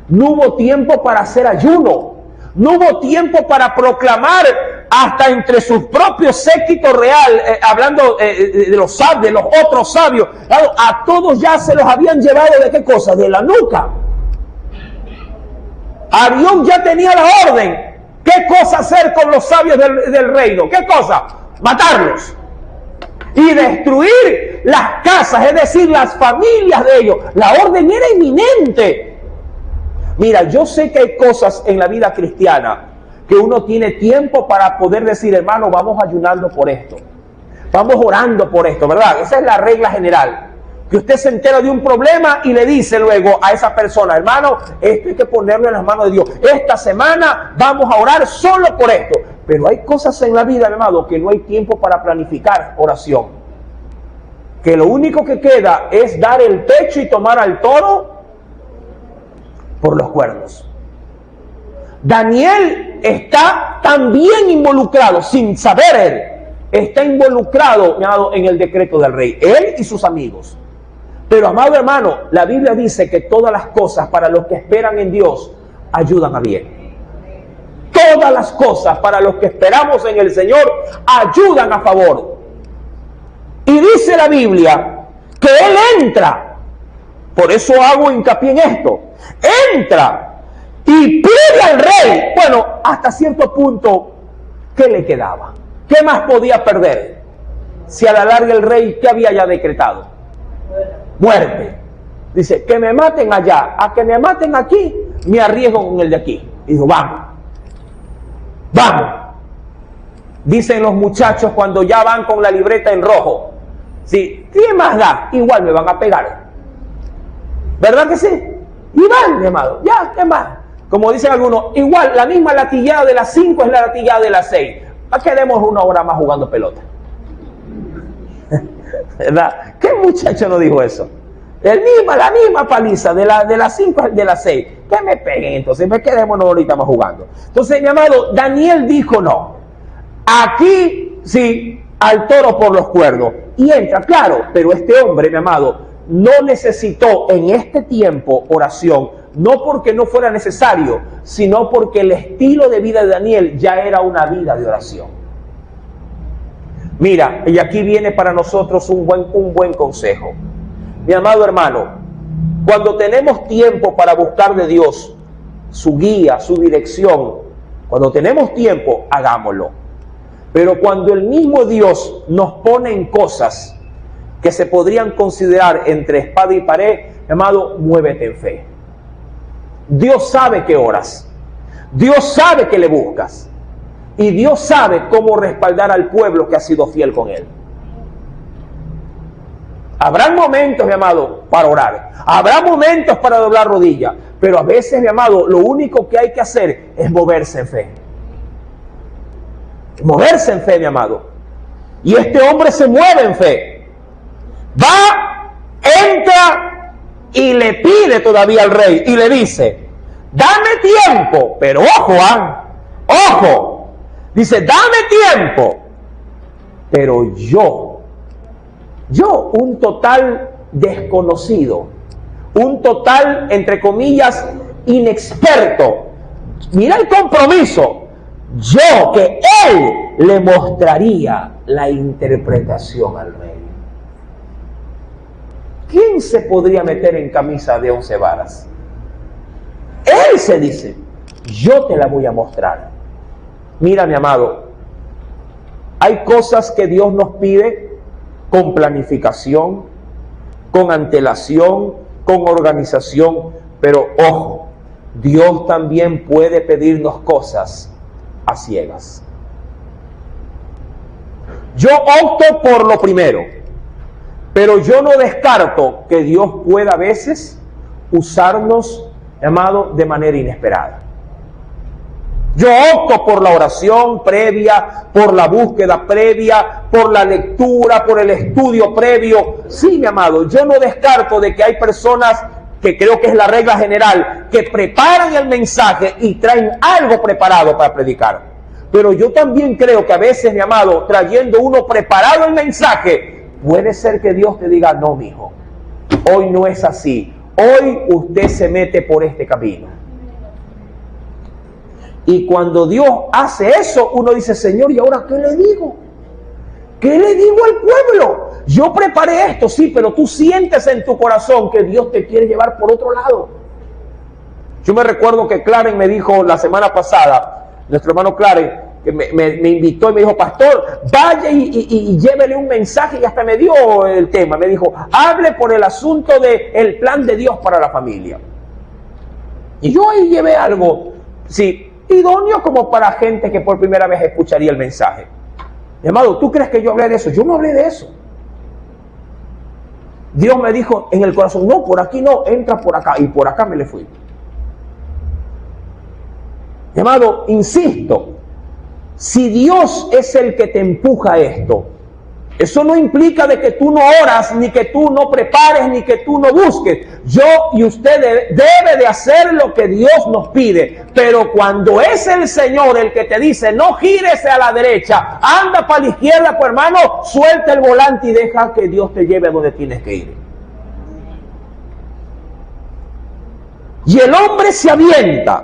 no hubo tiempo para hacer ayuno, no hubo tiempo para proclamar hasta entre sus propios séquitos real, hablando de los sabios, de los otros sabios, claro, a todos ya se los habían llevado de qué cosa, de la nuca. Arión ya tenía la orden. ¿Qué cosa hacer con los sabios del reino? ¿Qué cosa? Matarlos y destruir las casas, es decir, las familias de ellos. La orden era inminente. Mira, yo sé que hay cosas en la vida cristiana que uno tiene tiempo para poder decir, hermano, vamos ayunando por esto, vamos orando por esto, ¿verdad? Esa es la regla general. Que usted se entera de un problema y le dice luego a esa persona, hermano, esto hay que ponerlo en las manos de Dios. Esta semana vamos a orar solo por esto. Pero hay cosas en la vida, hermano, que no hay tiempo para planificar oración. Que lo único que queda es dar el pecho y tomar al toro por los cuernos. Daniel está también involucrado, sin saber él, está involucrado en el decreto del rey, él y sus amigos. Pero, amado hermano, la Biblia dice que todas las cosas para los que esperan en Dios ayudan a bien. Todas las cosas para los que esperamos en el Señor ayudan a favor. Y dice la Biblia que Él entra. Por eso hago hincapié en esto. Entra y pide al rey. Bueno, hasta cierto punto, ¿qué le quedaba? ¿Qué más podía perder? Si a la larga el rey, ¿qué había ya decretado? Muerte. Dice, que me maten allá, a que me maten aquí, me arriesgo con el de aquí. Y dijo, vamos. Dicen los muchachos cuando ya van con la libreta en rojo, ¿sí? ¿Qué más da? Igual me van a pegar. ¿Verdad que sí? Igual, mi amado, ya, ¿qué más? Como dicen algunos, igual, la misma latillada de las 5 es la latillada de las 6. ¿A qué quedemos una hora más jugando pelota? ¿Verdad? ¿Qué muchacho no dijo eso? La misma paliza de las 5 de las 6. Que me peguen entonces, me quedemos ahorita más jugando. Entonces, mi amado, Daniel dijo no. Aquí sí, al toro por los cuernos. Y entra, claro, pero este hombre, mi amado, no necesitó en este tiempo oración, no porque no fuera necesario, sino porque el estilo de vida de Daniel ya era una vida de oración. Mira, y aquí viene para nosotros un buen consejo. Mi amado hermano, cuando tenemos tiempo para buscar de Dios su guía, su dirección, cuando tenemos tiempo, hagámoslo. Pero cuando el mismo Dios nos pone en cosas que se podrían considerar entre espada y pared, mi amado, muévete en fe. Dios sabe que oras, Dios sabe que le buscas, y Dios sabe cómo respaldar al pueblo que ha sido fiel con Él. Habrá momentos, mi amado, para orar, habrá momentos para doblar rodillas, pero a veces, mi amado, lo único que hay que hacer es moverse en fe. Moverse en fe, mi amado. Y este hombre se mueve en fe. Va, entra y le pide todavía al rey y le dice, dame tiempo, pero ojo, ojo, dice, dame tiempo, pero yo, un total desconocido, un total, entre comillas, inexperto, mira el compromiso, yo que él le mostraría la interpretación al rey. ¿Quién se podría meter en camisa de 11 varas? Él se dice, yo te la voy a mostrar. Mira, mi amado, hay cosas que Dios nos pide con planificación, con antelación, con organización, pero ojo, Dios también puede pedirnos cosas a ciegas. Yo opto por lo primero, pero yo no descarto que Dios pueda a veces usarnos, amado, de manera inesperada. Yo opto por la oración previa, por la búsqueda previa, por la lectura, por el estudio previo. Sí, mi amado, yo no descarto de que hay personas, que creo que es la regla general, que preparan el mensaje y traen algo preparado para predicar. Pero yo también creo que a veces, mi amado, trayendo uno preparado el mensaje, puede ser que Dios te diga, no, mijo, hoy no es así. Hoy usted se mete por este camino. Y cuando Dios hace eso, uno dice, Señor, ¿y ahora qué le digo? ¿Qué le digo al pueblo? Yo preparé esto, sí, pero tú sientes en tu corazón que Dios te quiere llevar por otro lado. Yo me recuerdo que Claren me dijo la semana pasada, nuestro hermano Claren, que me invitó y me dijo, pastor, vaya y llévele un mensaje, y hasta me dio el tema. Me dijo, hable por el asunto del plan de Dios para la familia. Y yo ahí llevé algo, sí, idóneo como para gente que por primera vez escucharía el mensaje. Mi amado, ¿tú crees que yo hablé de eso? Yo no hablé de eso. Dios me dijo en el corazón, no, por aquí no, entra por acá, y por acá me le fui. Mi amado, insisto, si Dios es el que te empuja a esto, eso no implica de que tú no oras, ni que tú no prepares, ni que tú no busques. Yo y usted debe de hacer lo que Dios nos pide. Pero cuando es el Señor el que te dice, no gires a la derecha, anda para la izquierda, pues hermano, suelta el volante y deja que Dios te lleve a donde tienes que ir. Y el hombre se avienta,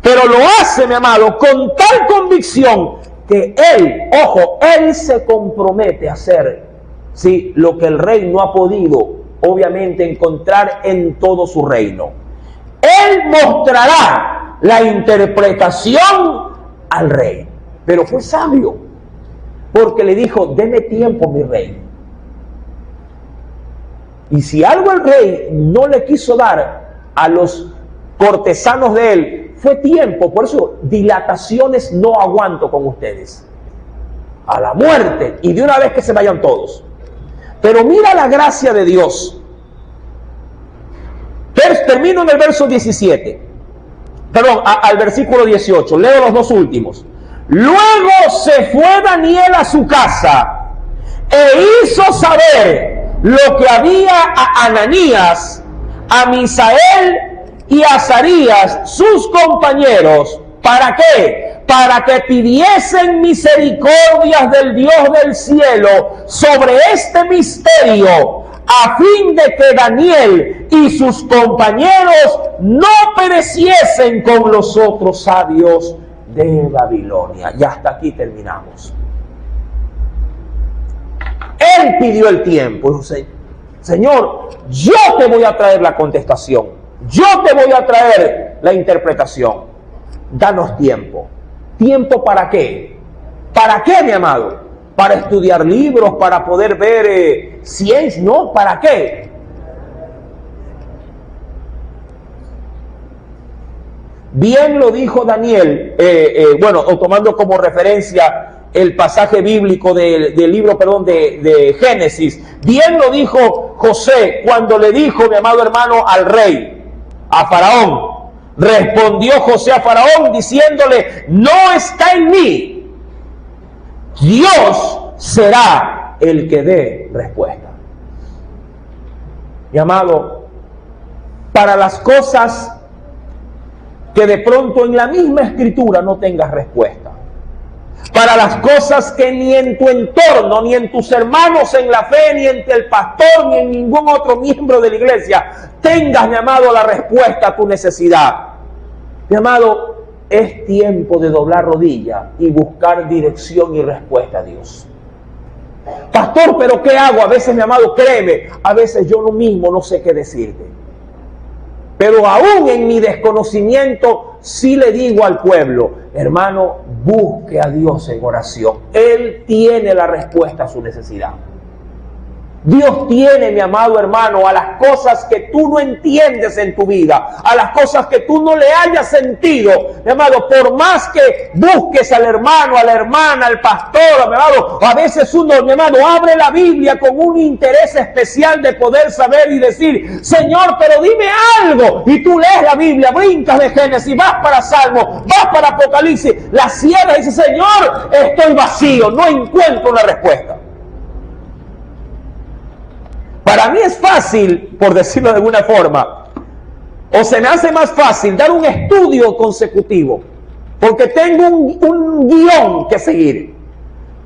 pero lo hace, mi amado, con tal convicción que él, ojo, él se compromete a hacer, ¿sí?, lo que el rey no ha podido, obviamente, encontrar en todo su reino. Él mostrará la interpretación al rey. Pero fue sabio, porque le dijo, deme tiempo, mi rey. Y si algo el rey no le quiso dar a los cortesanos de él, fue tiempo. Por eso, dilataciones no aguanto con ustedes. a la muerte, y de una vez que se vayan todos. Pero mira la gracia de Dios. Termino en el verso 17. Perdón, al versículo 18. Leo los dos últimos. Luego se fue Daniel a su casa e hizo saber lo que había a Ananías, a Misael y a Azarías, sus compañeros. ¿Para qué? Para que pidiesen misericordias del Dios del cielo sobre este misterio, a fin de que Daniel y sus compañeros no pereciesen con los otros sabios de Babilonia. Y hasta aquí terminamos. Él pidió el tiempo. Señor, yo te voy a traer la contestación. Yo te voy a traer la interpretación. Danos tiempo. ¿Tiempo para qué? ¿Para qué, mi amado? ¿Para estudiar libros? ¿Para poder ver ciencia? No, ¿para qué? Bien lo dijo Daniel, o tomando como referencia el pasaje bíblico del libro, de Génesis. Bien lo dijo José cuando le dijo, mi amado hermano, al rey, a Faraón. Respondió José a Faraón diciéndole: no está en mí. Dios será el que dé respuesta. Mi amado, para las cosas que de pronto en la misma escritura no tengas respuesta, para las cosas que ni en tu entorno, ni en tus hermanos en la fe, ni entre el pastor, ni en ningún otro miembro de la iglesia tengas, mi amado, la respuesta a tu necesidad. Mi amado, es tiempo de doblar rodilla y buscar dirección y respuesta a Dios. Pastor, ¿pero qué hago? A veces, mi amado, créeme, a veces yo mismo no sé qué decirte. Pero aún en mi desconocimiento, sí le digo al pueblo: hermano, busque a Dios en oración. Él tiene la respuesta a su necesidad. Dios tiene, mi amado hermano, a las cosas que tú no entiendes en tu vida, a las cosas que tú no le hayas sentido, mi amado, por más que busques al hermano, a la hermana, al pastor, mi amado, a veces uno, mi hermano, abre la Biblia con un interés especial de poder saber y decir: Señor, pero dime algo, y tú lees la Biblia, brincas de Génesis, vas para Salmo, vas para Apocalipsis, la cierras y dices: Señor, estoy vacío, no encuentro una respuesta. Para mí es fácil, por decirlo de alguna forma, o se me hace más fácil dar un estudio consecutivo, porque tengo un guión que seguir.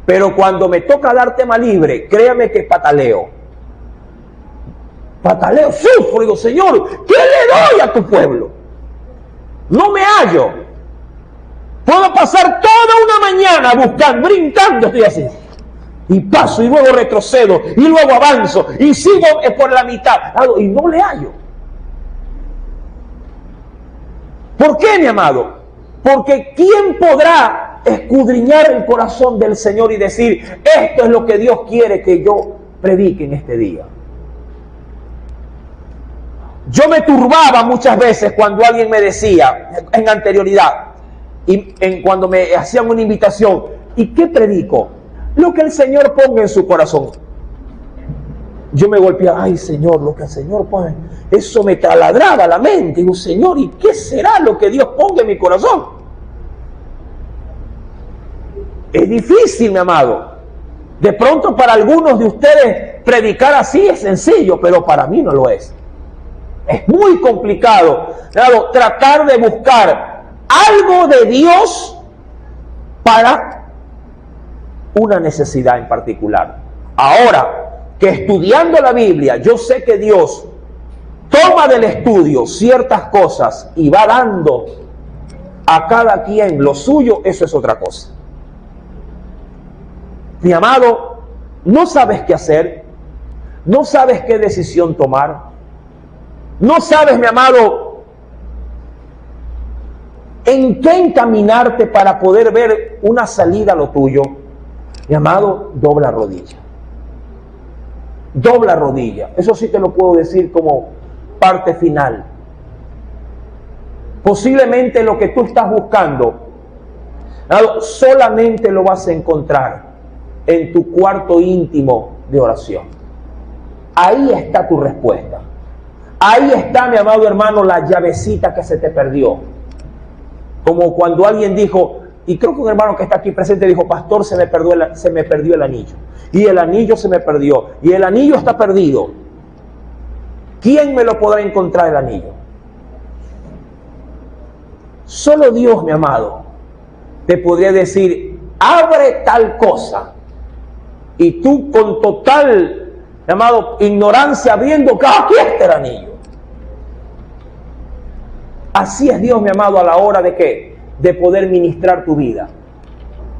Pero cuando me toca dar tema libre, créame que pataleo, sufro, digo: Señor, ¿qué le doy a tu pueblo? No me hallo. Puedo pasar toda una mañana buscando, brincando, estoy así. Y paso, y luego retrocedo, y luego avanzo, y sigo por la mitad, y no le hallo. ¿Por qué, mi amado? Porque ¿quién podrá escudriñar el corazón del Señor y decir: esto es lo que Dios quiere que yo predique en este día? Yo me turbaba muchas veces cuando alguien me decía, en anterioridad, cuando me hacían una invitación: ¿y qué predico? Lo que el Señor ponga en su corazón. Yo me golpeaba: ay, Señor, lo que el Señor pone. Eso me taladraba la mente. Digo: Señor, ¿y qué será lo que Dios ponga en mi corazón? Es difícil, mi amado. De pronto para algunos de ustedes predicar así es sencillo, pero para mí no lo es. Es muy complicado, claro, tratar de buscar algo de Dios para una necesidad en particular. Ahora que estudiando la Biblia, yo sé que Dios toma del estudio ciertas cosas y va dando a cada quien lo suyo, eso es otra cosa. Mi amado, no sabes qué hacer, no sabes qué decisión tomar, no sabes, mi amado, en qué encaminarte para poder ver una salida a lo tuyo. Mi amado, dobla rodilla. Dobla rodilla. Eso sí te lo puedo decir como parte final. Posiblemente lo que tú estás buscando, solamente lo vas a encontrar en tu cuarto íntimo de oración. Ahí está tu respuesta. Ahí está, mi amado hermano, la llavecita que se te perdió. Como cuando alguien dijo, y creo que un hermano que está aquí presente dijo, pastor, se me perdió el anillo. Y el anillo se me perdió. Y el anillo está perdido. ¿Quién me lo podrá encontrar el anillo? Solo Dios, mi amado, te podría decir, abre tal cosa. Y tú con total, mi amado, ignorancia, abriendo, aquí está el anillo. Así es Dios, mi amado, a la hora de ¿qué? De poder ministrar tu vida.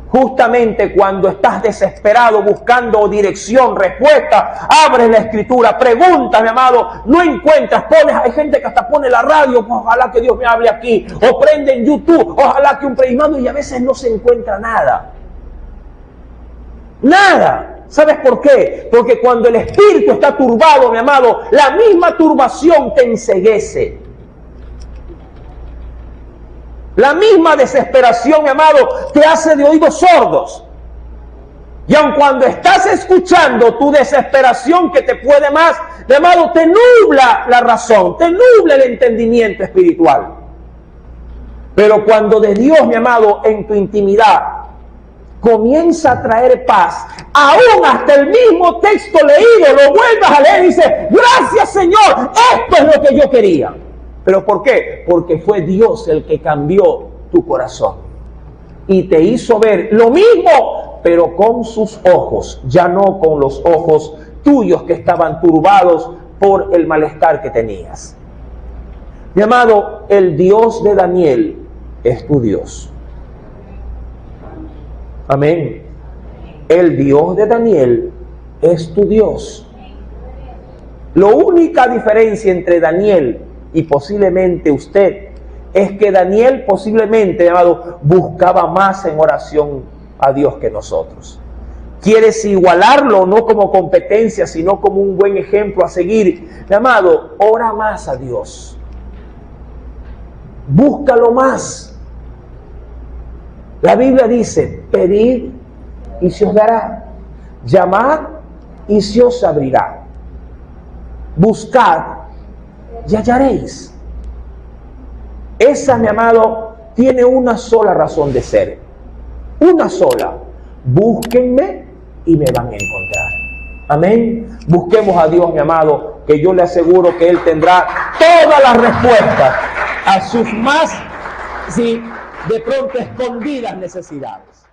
Justamente cuando estás desesperado buscando dirección, respuesta, abres la escritura, preguntas, mi amado, no encuentras, hay gente que hasta pone la radio, ojalá que Dios me hable aquí, o prende en YouTube, ojalá que un predicador, y a veces no se encuentra nada. Nada. ¿Sabes por qué? Porque cuando el espíritu está turbado, mi amado, la misma turbación te enceguece. La misma desesperación, mi amado, te hace de oídos sordos. Y aun cuando estás escuchando tu desesperación que te puede más, mi amado, te nubla la razón, te nubla el entendimiento espiritual. Pero cuando de Dios, mi amado, en tu intimidad, comienza a traer paz, aún hasta el mismo texto leído, lo vuelvas a leer y dices, gracias Señor, esto es lo que yo quería. ¿Pero por qué? Porque fue Dios el que cambió tu corazón y te hizo ver lo mismo, pero con sus ojos, ya no con los ojos tuyos que estaban turbados por el malestar que tenías. Mi amado, el Dios de Daniel es tu Dios. Amén. El Dios de Daniel es tu Dios. La única diferencia entre Daniel y posiblemente usted es que Daniel posiblemente, amado, buscaba más en oración a Dios que nosotros. ¿Quieres igualarlo? No como competencia, sino como un buen ejemplo a seguir. Mi amado, ora más a Dios. Búscalo más. La Biblia dice, pedid y se os dará. Llamad y se os abrirá. Buscad y hallaréis. Esa, mi amado, tiene una sola razón de ser. Una sola. Búsquenme y me van a encontrar. Amén. Busquemos a Dios, mi amado, que yo le aseguro que Él tendrá todas las respuestas a sus más, si de pronto escondidas necesidades.